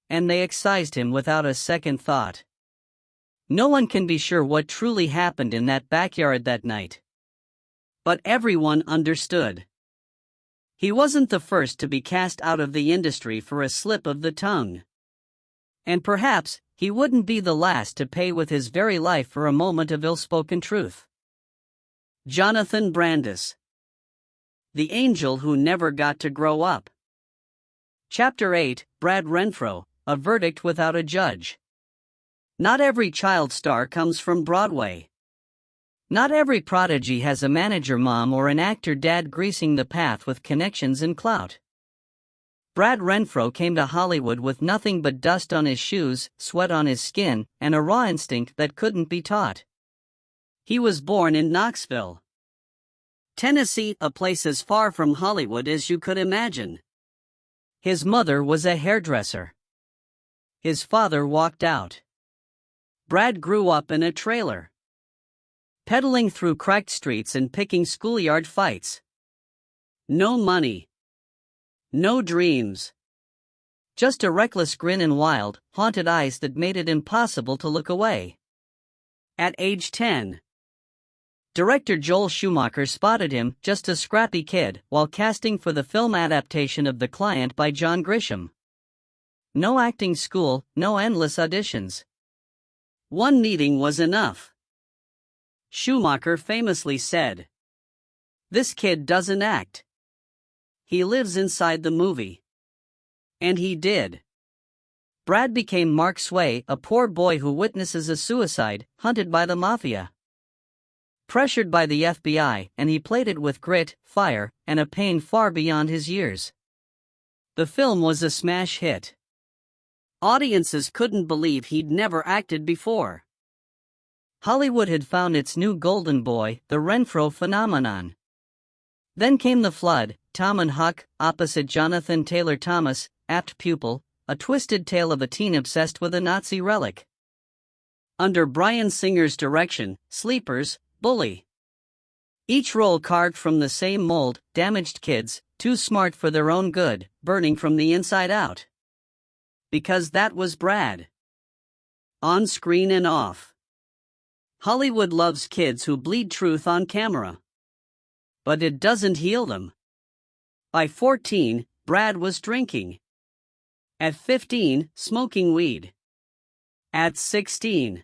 S1: And they excised him without a second thought. No one can be sure what truly happened in that backyard that night. But everyone understood. He wasn't the first to be cast out of the industry for a slip of the tongue. And perhaps, he wouldn't be the last to pay with his very life for a moment of ill-spoken truth. Jonathan Brandis. The Angel Who Never Got to Grow Up. Chapter 8, Brad Renfro, A Verdict Without a Judge. Not every child star comes from Broadway. Not every prodigy has a manager mom or an actor dad greasing the path with connections and clout. Brad Renfro came to Hollywood with nothing but dust on his shoes, sweat on his skin, and a raw instinct that couldn't be taught. He was born in Knoxville, Tennessee, a place as far from Hollywood as you could imagine. His mother was a hairdresser. His father walked out. Brad grew up in a trailer, pedaling through cracked streets and picking schoolyard fights. No money. No dreams. Just a reckless grin and wild, haunted eyes that made it impossible to look away. At age 10, Director Joel Schumacher spotted him, just a scrappy kid, while casting for the film adaptation of The Client by John Grisham. No acting school, no endless auditions. One meeting was enough. Schumacher famously said, "This kid doesn't act. He lives inside the movie." And he did. Brad became Mark Sway, a poor boy who witnesses a suicide, hunted by the mafia. Pressured by the FBI, and he played it with grit, fire, and a pain far beyond his years. The film was a smash hit. Audiences couldn't believe he'd never acted before. Hollywood had found its new golden boy, the Renfro phenomenon. Then came the flood, Tom and Huck, opposite Jonathan Taylor Thomas, apt pupil, a twisted tale of a teen obsessed with a Nazi relic. Under Bryan Singer's direction, Sleepers, Bully. Each role carved from the same mold, damaged kids, too smart for their own good, burning from the inside out. Because that was Brad. On screen and off. Hollywood loves kids who bleed truth on camera. But it doesn't heal them. By 14, Brad was drinking. At 15, smoking weed. At 16,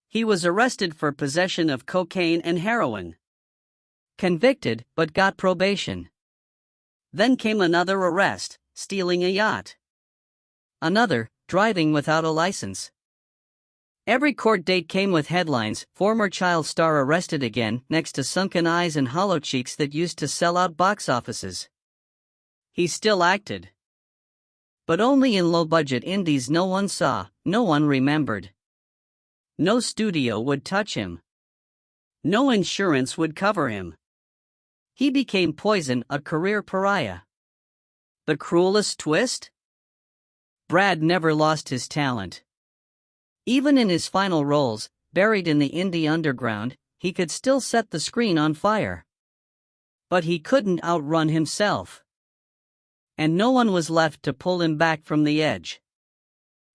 S1: he was arrested for possession of cocaine and heroin. Convicted, but got probation. Then came another arrest, stealing a yacht. Another, driving without a license. Every court date came with headlines, former child star arrested again, next to sunken eyes and hollow cheeks that used to sell out box offices. He still acted. But only in low-budget indies no one saw, no one remembered. No studio would touch him. No insurance would cover him. He became Poison, a career pariah. The cruelest twist? Brad never lost his talent. Even in his final roles, buried in the indie underground, he could still set the screen on fire. But he couldn't outrun himself. And no one was left to pull him back from the edge.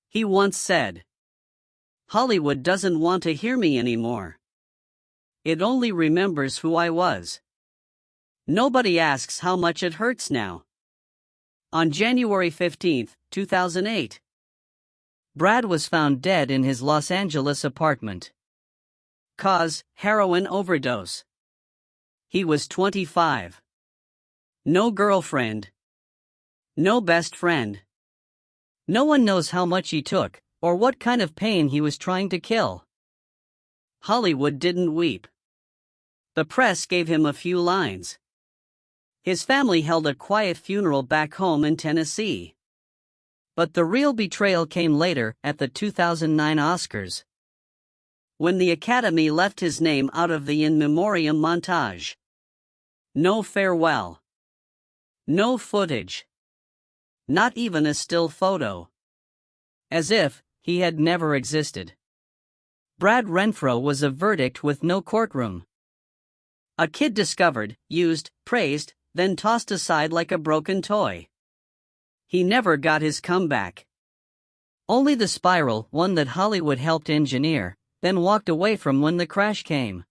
S1: He once said, "Hollywood doesn't want to hear me anymore. It only remembers who I was. Nobody asks how much it hurts now." On January 15, 2008, Brad was found dead in his Los Angeles apartment. Cause: heroin overdose. He was 25. No girlfriend. No best friend. No one knows how much he took, or what kind of pain he was trying to kill. Hollywood didn't weep. The press gave him a few lines. His family held a quiet funeral back home in Tennessee. But the real betrayal came later, at the 2009 Oscars. When the Academy left his name out of the In Memoriam montage. No farewell. No footage. Not even a still photo. As if he had never existed. Brad Renfro was a verdict with no courtroom. A kid discovered, used, praised, then tossed aside like a broken toy. He never got his comeback. Only the spiral, one that Hollywood helped engineer, then walked away from when the crash came.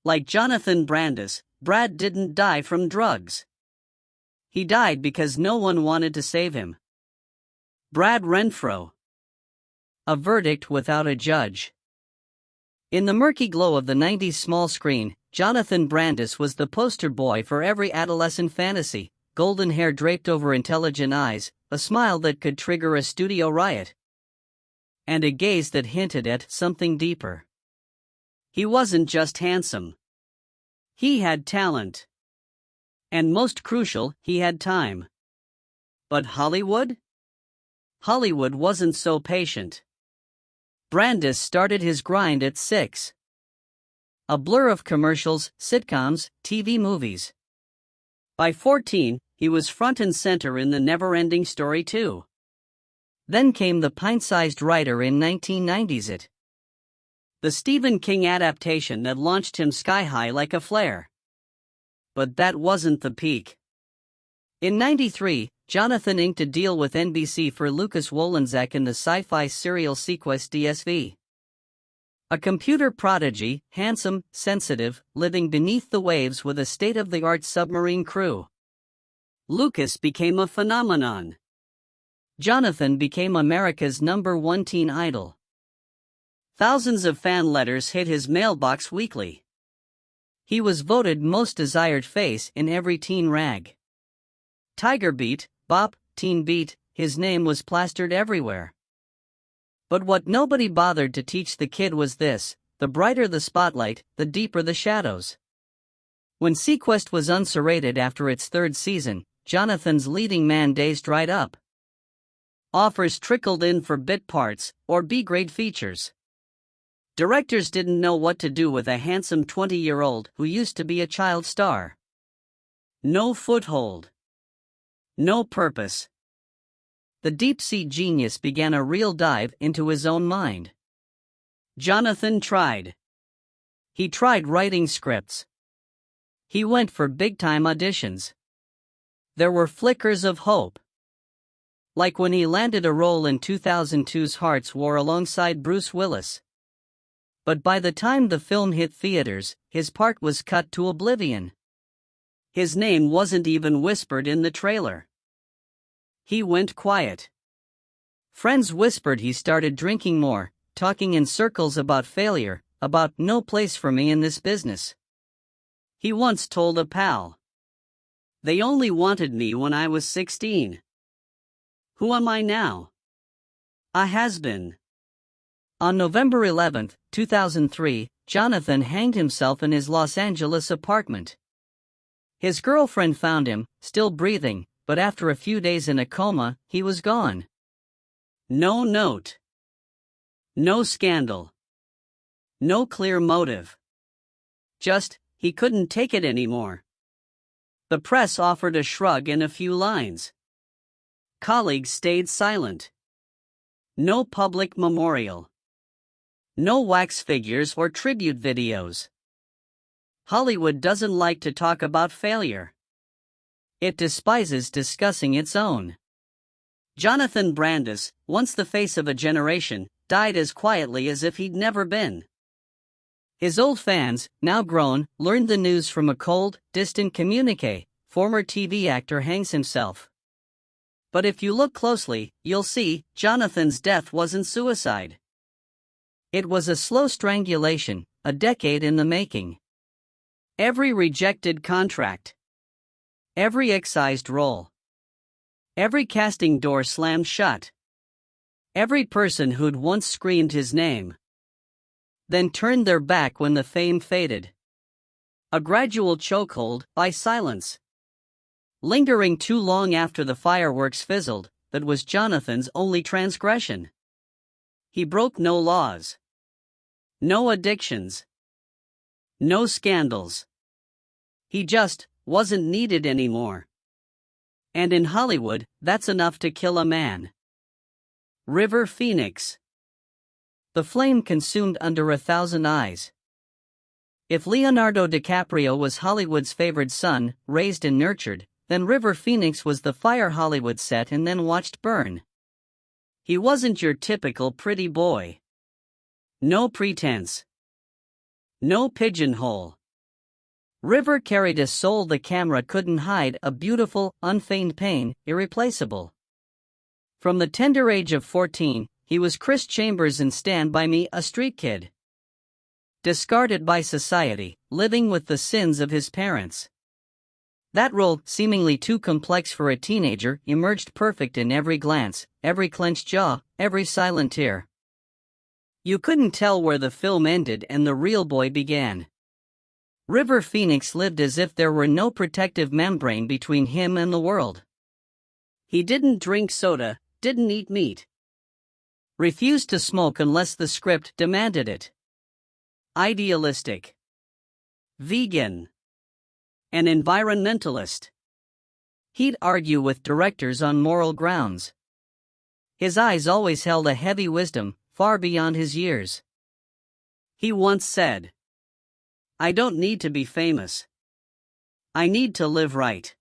S1: Like Jonathan Brandis, Brad didn't die from drugs. He died because no one wanted to save him. Brad Renfro. A verdict without a judge. In the murky glow of the 90s small screen, Jonathan Brandis was the poster boy for every adolescent fantasy: golden hair draped over intelligent eyes, a smile that could trigger a studio riot, and a gaze that hinted at something deeper. He wasn't just handsome. He had talent. And most crucial, he had time. But Hollywood? Hollywood wasn't so patient. Brandis started his grind at 6. A blur of commercials, sitcoms, TV movies. By 14, he was front and center in The Never-Ending Story 2. Then came The Pint-Sized Writer in 1990's It. The Stephen King adaptation that launched him sky-high like a flare. But that wasn't the peak. In 93, Jonathan inked a deal with NBC for Lucas Wolenzek in the sci-fi serial sequence DSV. A computer prodigy, handsome, sensitive, living beneath the waves with a state-of-the-art submarine crew. Lucas became a phenomenon. Jonathan became America's #1 teen idol. Thousands of fan letters hit his mailbox weekly. He was voted most desired face in every teen rag. Tiger Beat, Bop, Teen Beat, his name was plastered everywhere. But what nobody bothered to teach the kid was this: the brighter the spotlight, the deeper the shadows. When Sequest was unserrated after its third season, Jonathan's leading man days dried up. Offers trickled in for bit parts or B-grade features. Directors didn't know what to do with a handsome 20-year-old who used to be a child star. No foothold. No purpose. The DeepSeek genius began a real dive into his own mind. Jonathan tried. He tried writing scripts. He went for big-time auditions. There were flickers of hope. Like when he landed a role in 2002's Hearts War alongside Bruce Willis. But by the time the film hit theaters, his part was cut to oblivion. His name wasn't even whispered in the trailer. He went quiet. Friends whispered he started drinking more, talking in circles about failure, about no place for me in this business. He once told a pal, "They only wanted me when I was 16. Who am I now? A has-been." On November 11, 2003, Jonathan hanged himself in his Los Angeles apartment. His girlfriend found him, still breathing, but after a few days in a coma, he was gone. No note. No scandal. No clear motive. Just, he couldn't take it anymore. The press offered a shrug and a few lines. Colleagues stayed silent. No public memorial. No wax figures or tribute videos. Hollywood doesn't like to talk about failure. It despises discussing its own. Jonathan Brandis, once the face of a generation, died as quietly as if he'd never been. His old fans, now grown, learned the news from a cold, distant communique: former TV actor hangs himself. But if you look closely, you'll see, Jonathan's death wasn't suicide. It was a slow strangulation, a decade in the making. Every rejected contract. Every excised role. Every casting door slammed shut. Every person who'd once screamed his name. Then turned their back when the fame faded. A gradual chokehold by silence. Lingering too long after the fireworks fizzled, that was Jonathan's only transgression. He broke no laws. No addictions. No scandals. He just wasn't needed anymore. And in Hollywood, that's enough to kill a man. River Phoenix. The flame consumed under 1,000 eyes. If Leonardo DiCaprio was Hollywood's favored son, raised and nurtured, then River Phoenix was the fire Hollywood set and then watched burn. He wasn't your typical pretty boy. No pretense. No pigeonhole. River carried a soul the camera couldn't hide, a beautiful, unfeigned pain, irreplaceable. From the tender age of 14, he was Chris Chambers in Stand By Me, a street kid. Discarded by society, living with the sins of his parents. That role, seemingly too complex for a teenager, emerged perfect in every glance, every clenched jaw, every silent tear. You couldn't tell where the film ended and the real boy began. River Phoenix lived as if there were no protective membrane between him and the world. He didn't drink soda, didn't eat meat. Refused to smoke unless the script demanded it. Idealistic. Vegan. An environmentalist. He'd argue with directors on moral grounds. His eyes always held a heavy wisdom, far beyond his years. He once said, "I don't need to be famous. I need to live right."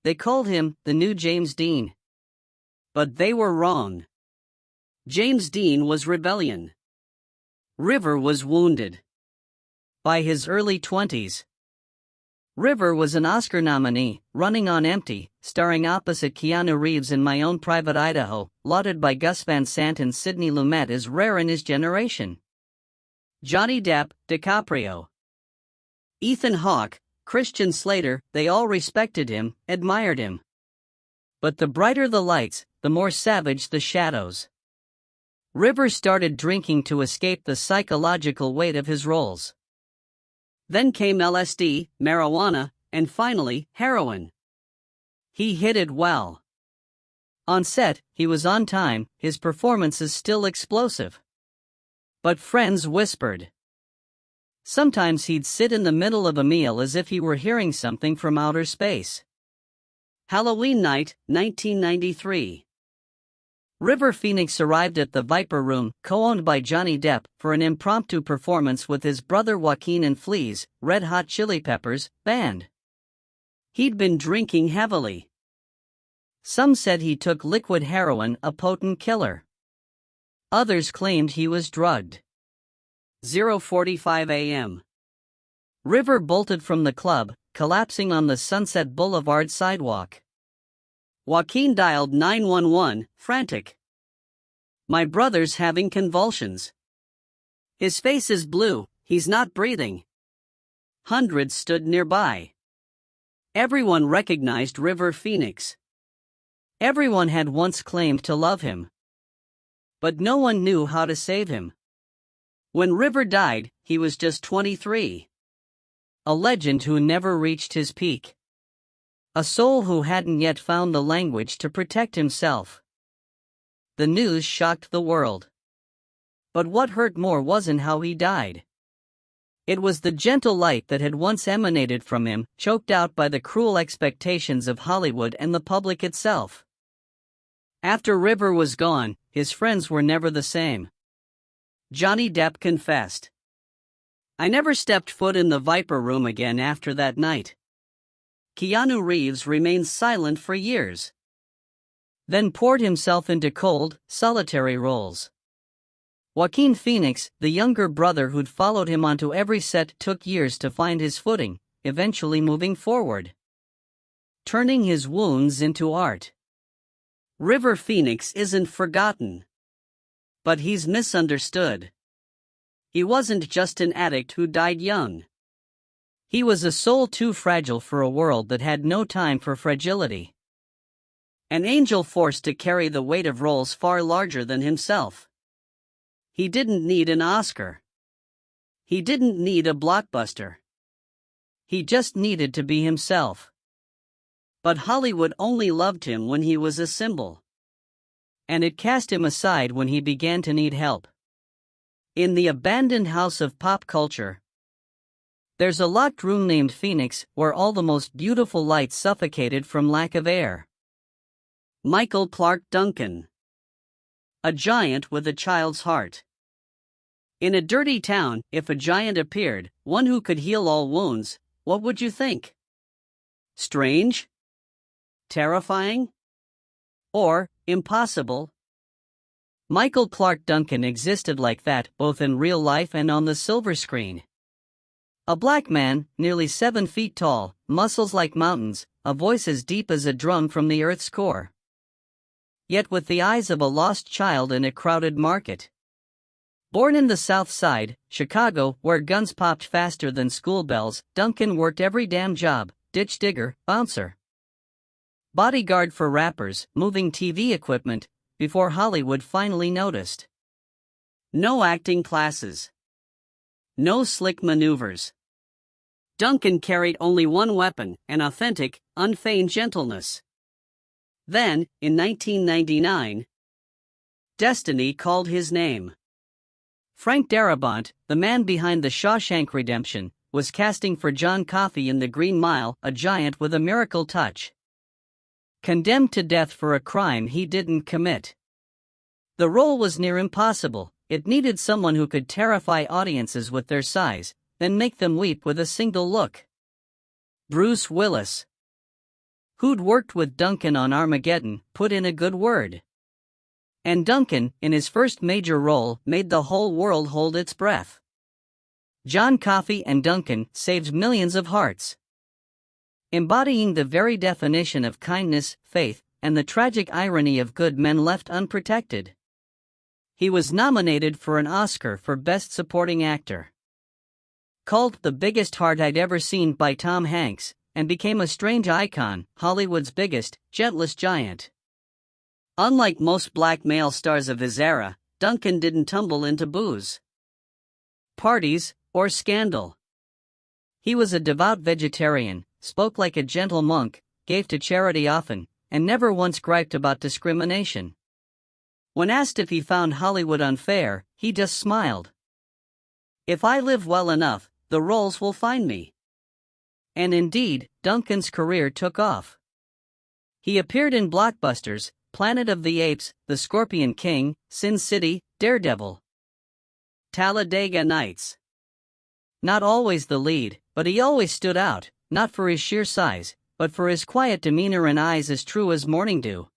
S1: They called him the new James Dean. But they were wrong. James Dean was rebellion. River was wounded. By his early 20s, River was an Oscar nominee, Running on Empty, starring opposite Keanu Reeves in My Own Private Idaho, lauded by Gus Van Sant and Sidney Lumet as rare in his generation. Johnny Depp, DiCaprio, Ethan Hawke, Christian Slater, they all respected him, admired him. But the brighter the lights, the more savage the shadows. River started drinking to escape the psychological weight of his roles. Then came LSD, marijuana, and finally, heroin. He hit it well. On set, he was on time, his performances still explosive. But friends whispered. Sometimes he'd sit in the middle of a meal as if he were hearing something from outer space. Halloween night, 1993. River Phoenix arrived at the Viper Room, co-owned by Johnny Depp, for an impromptu performance with his brother Joaquin and Flea's Red Hot Chili Peppers band. He'd been drinking heavily. Some said he took liquid heroin, a potent killer. Others claimed he was drugged. 0:45 a.m. River bolted from the club, collapsing on the Sunset Boulevard sidewalk. Joaquin dialed 911, frantic. "My brother's having convulsions. His face is blue, he's not breathing." Hundreds stood nearby. Everyone recognized River Phoenix. Everyone had once claimed to love him. But no one knew how to save him. When River died, he was just 23. A legend who never reached his peak. A soul who hadn't yet found the language to protect himself. The news shocked the world. But what hurt more wasn't how he died. It was the gentle light that had once emanated from him, choked out by the cruel expectations of Hollywood and the public itself. After River was gone, his friends were never the same. Johnny Depp confessed. "I never stepped foot in the Viper Room again after that night." Keanu Reeves remained silent for years. Then poured himself into cold, solitary roles. Joaquin Phoenix, the younger brother who'd followed him onto every set, took years to find his footing, eventually moving forward. Turning his wounds into art. River Phoenix isn't forgotten. But he's misunderstood. He wasn't just an addict who died young. He was a soul too fragile for a world that had no time for fragility. An angel forced to carry the weight of roles far larger than himself. He didn't need an Oscar. He didn't need a blockbuster. He just needed to be himself. But Hollywood only loved him when he was a symbol. And it cast him aside when he began to need help. In the abandoned house of pop culture, there's a locked room named Phoenix where all the most beautiful lights suffocated from lack of air. Michael Clark Duncan. A giant with a child's heart. In a dirty town, if a giant appeared, one who could heal all wounds, what would you think? Strange? Terrifying? Or impossible? Michael Clark Duncan existed like that both in real life and on the silver screen. A black man, nearly 7 feet tall, muscles like mountains, a voice as deep as a drum from the earth's core. Yet with the eyes of a lost child in a crowded market. Born in the South Side, Chicago, where guns popped faster than school bells, Duncan worked every damn job: ditch digger, bouncer, bodyguard for rappers, moving TV equipment, before Hollywood finally noticed. No acting classes. No slick maneuvers. Duncan carried only one weapon, an authentic, unfeigned gentleness. Then, in 1999, destiny called his name. Frank Darabont, the man behind The Shawshank Redemption, was casting for John Coffey in The Green Mile, a giant with a miracle touch. Condemned to death for a crime he didn't commit. The role was near impossible. It needed someone who could terrify audiences with their size, then make them weep with a single look. Bruce Willis, who'd worked with Duncan on Armageddon, put in a good word. And Duncan, in his first major role, made the whole world hold its breath. John Coffey and Duncan saved millions of hearts, embodying the very definition of kindness, faith, and the tragic irony of good men left unprotected. He was nominated for an Oscar for Best Supporting Actor. Called the biggest heart I'd ever seen by Tom Hanks, and became a strange icon, Hollywood's biggest, gentlest giant. Unlike most black male stars of his era, Duncan didn't tumble into booze, parties, or scandal. He was a devout vegetarian, spoke like a gentle monk, gave to charity often, and never once griped about discrimination. When asked if he found Hollywood unfair, he just smiled. "If I live well enough, the roles will find me." And indeed, Duncan's career took off. He appeared in blockbusters, Planet of the Apes, The Scorpion King, Sin City, Daredevil, Talladega Nights. Not always the lead, but he always stood out, not for his sheer size, but for his quiet demeanor and eyes as true as morning dew.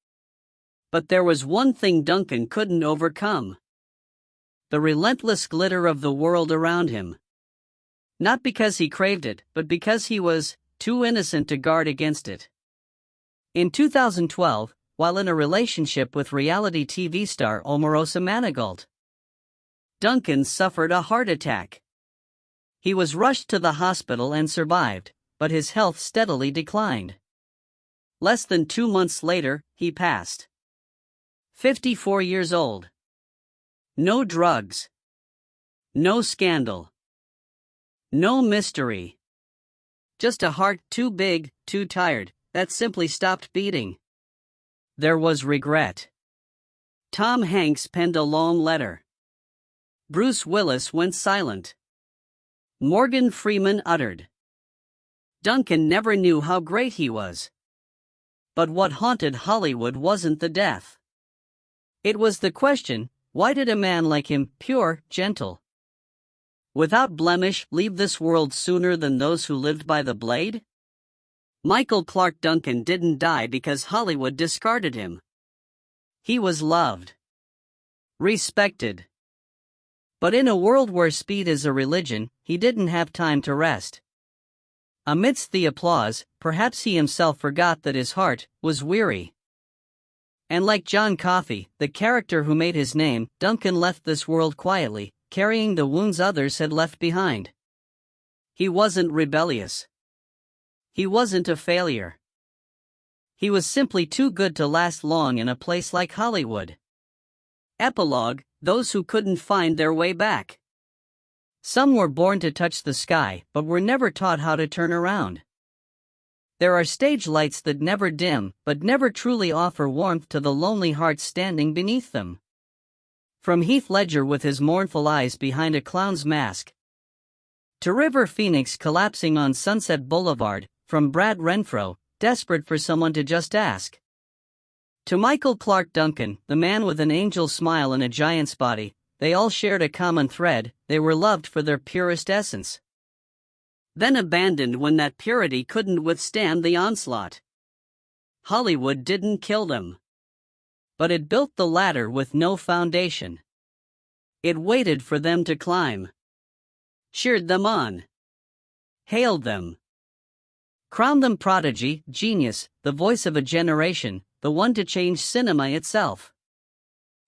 S1: But there was one thing Duncan couldn't overcome: the relentless glitter of the world around him. Not because he craved it, but because he was too innocent to guard against it. In 2012, while in a relationship with reality TV star Omarosa Manigault, Duncan suffered a heart attack. He was rushed to the hospital and survived, but his health steadily declined. Less than 2 months later, he passed. 54 years old. No drugs. No scandal. No mystery. Just a heart too big, too tired, that simply stopped beating. There was regret. Tom Hanks penned a long letter. Bruce Willis went silent. Morgan Freeman uttered. Duncan never knew how great he was. But what haunted Hollywood wasn't the death. It was the question: why did a man like him, pure, gentle, without blemish, leave this world sooner than those who lived by the blade? Michael Clark Duncan didn't die because Hollywood discarded him. He was loved, respected. But in a world where speed is a religion, he didn't have time to rest. Amidst the applause, perhaps he himself forgot that his heart was weary. And like John Coffey, the character who made his name, Duncan left this world quietly, carrying the wounds others had left behind. He wasn't rebellious. He wasn't a failure. He was simply too good to last long in a place like Hollywood. Epilogue: those who couldn't find their way back. Some were born to touch the sky, but were never taught how to turn around. There are stage lights that never dim, but never truly offer warmth to the lonely hearts standing beneath them. From Heath Ledger with his mournful eyes behind a clown's mask, to River Phoenix collapsing on Sunset Boulevard, from Brad Renfro, desperate for someone to just ask, to Michael Clark Duncan, the man with an angel smile and a giant's body, they all shared a common thread: they were loved for their purest essence, then abandoned when that purity couldn't withstand the onslaught. Hollywood didn't kill them, but it built the ladder with no foundation. It waited for them to climb, cheered them on, hailed them, crowned them prodigy, genius, the voice of a generation, the one to change cinema itself.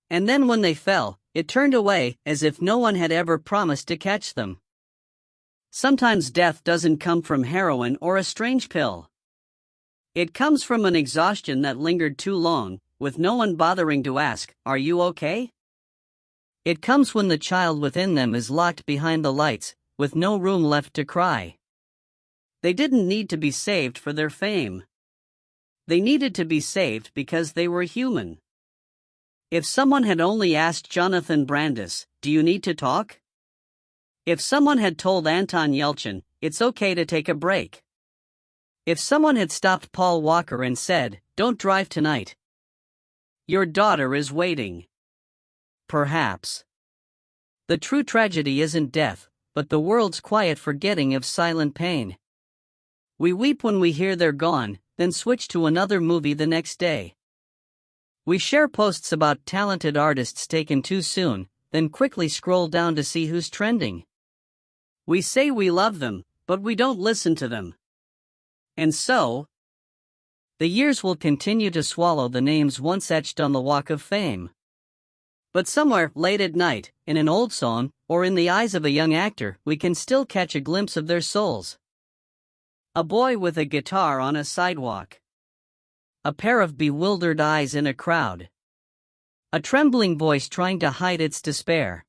S1: And then when they fell, it turned away, as if no one had ever promised to catch them. Sometimes death doesn't come from heroin or a strange pill. It comes from an exhaustion that lingered too long, with no one bothering to ask, "Are you okay?" It comes when the child within them is locked behind the lights, with no room left to cry. They didn't need to be saved for their fame. They needed to be saved because they were human. If someone had only asked Jonathan Brandis, "Do you need to talk?" If someone had told Anton Yelchin, "It's okay to take a break." If someone had stopped Paul Walker and said, "Don't drive tonight. Your daughter is waiting." Perhaps. The true tragedy isn't death, but the world's quiet forgetting of silent pain. We weep when we hear they're gone, then switch to another movie the next day. We share posts about talented artists taken too soon, then quickly scroll down to see who's trending. We say we love them, but we don't listen to them. And so, the years will continue to swallow the names once etched on the Walk of Fame. But somewhere, late at night, in an old song, or in the eyes of a young actor, we can still catch a glimpse of their souls. A boy with a guitar on a sidewalk. A pair of bewildered eyes in a crowd. A trembling voice trying to hide its despair.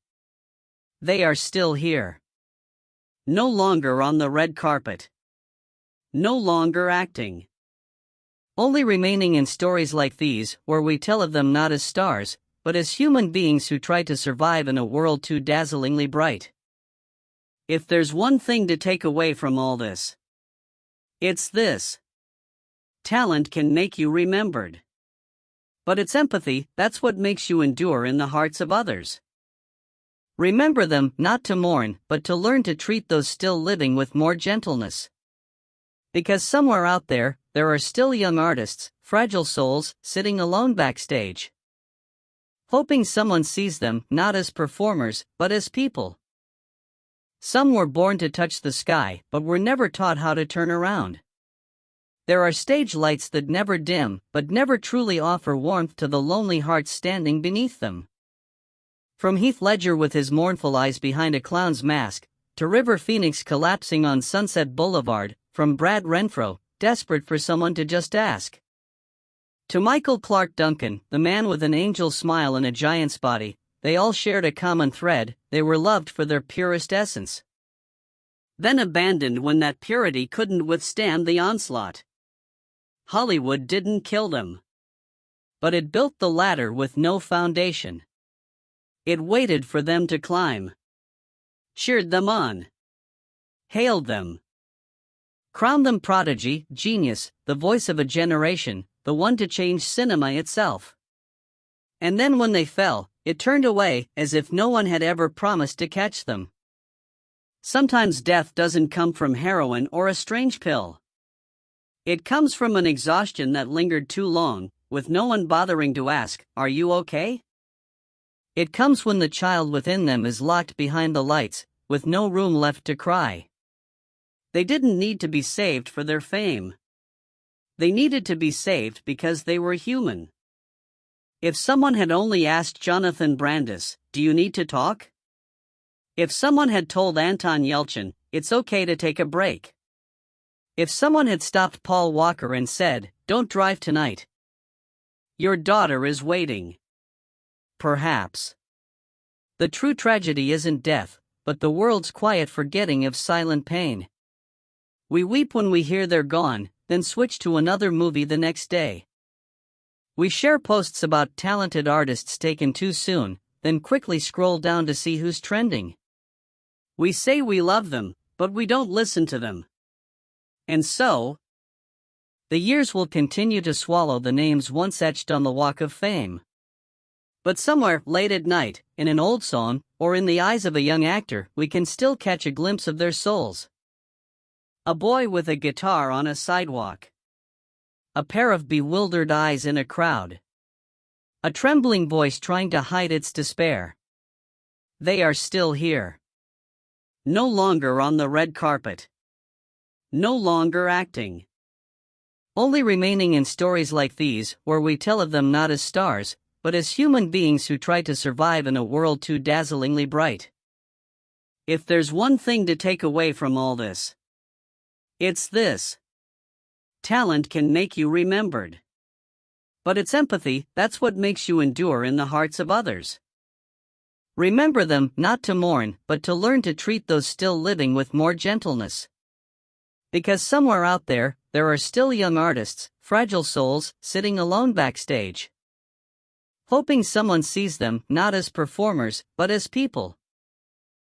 S1: They are still here. No longer on the red carpet. No longer acting. Only remaining in stories like these, where we tell of them not as stars, but as human beings who try to survive in a world too dazzlingly bright. If there's one thing to take away from all this, it's this. Talent can make you remembered. But it's empathy, that's what makes you endure in the hearts of others. Remember them, not to mourn, but to learn to treat those still living with more gentleness. Because somewhere out there, there are still young artists, fragile souls, sitting alone backstage. Hoping someone sees them, not as performers, but as people. Some were born to touch the sky, but were never taught how to turn around. There are stage lights that never dim, but never truly offer warmth to the lonely hearts standing beneath them. From Heath Ledger with his mournful eyes behind a clown's mask, to River Phoenix collapsing on Sunset Boulevard, from Brad Renfro, desperate for someone to just ask. To Michael Clark Duncan, the man with an angel's smile and a giant's body, they all shared a common thread: they were loved for their purest essence. Then abandoned when that purity couldn't withstand the onslaught. Hollywood didn't kill them. But it built the ladder with no foundation. It waited for them to climb. Cheered them on. Hailed them. Crowned them prodigy, genius, the voice of a generation, the one to change cinema itself. And then when they fell, it turned away, as if no one had ever promised to catch them. Sometimes death doesn't come from heroin or a strange pill. It comes from an exhaustion that lingered too long, with no one bothering to ask, "Are you okay?" It comes when the child within them is locked behind the lights, with no room left to cry. They didn't need to be saved for their fame. They needed to be saved because they were human. If someone had only asked Jonathan Brandis, "Do you need to talk?" If someone had told Anton Yelchin, "It's okay to take a break." If someone had stopped Paul Walker and said, "Don't drive tonight. Your daughter is waiting." Perhaps. The true tragedy isn't death, but the world's quiet forgetting of silent pain. We weep when we hear they're gone, then switch to another movie the next day. We share posts about talented artists taken too soon, then quickly scroll down to see who's trending. We say we love them, but we don't listen to them. And so, the years will continue to swallow the names once etched on the Walk of Fame. But somewhere, late at night, in an old song, or in the eyes of a young actor, we can still catch a glimpse of their souls. A boy with a guitar on a sidewalk. A pair of bewildered eyes in a crowd. A trembling voice trying to hide its despair. They are still here. No longer on the red carpet. No longer acting. Only remaining in stories like these, where we tell of them not as stars, but as human beings who try to survive in a world too dazzlingly bright. If there's one thing to take away from all this, it's this. Talent can make you remembered. But it's empathy, that's what makes you endure in the hearts of others. Remember them, not to mourn, but to learn to treat those still living with more gentleness. Because somewhere out there, there are still young artists, fragile souls, sitting alone backstage. Hoping someone sees them, not as performers, but as people.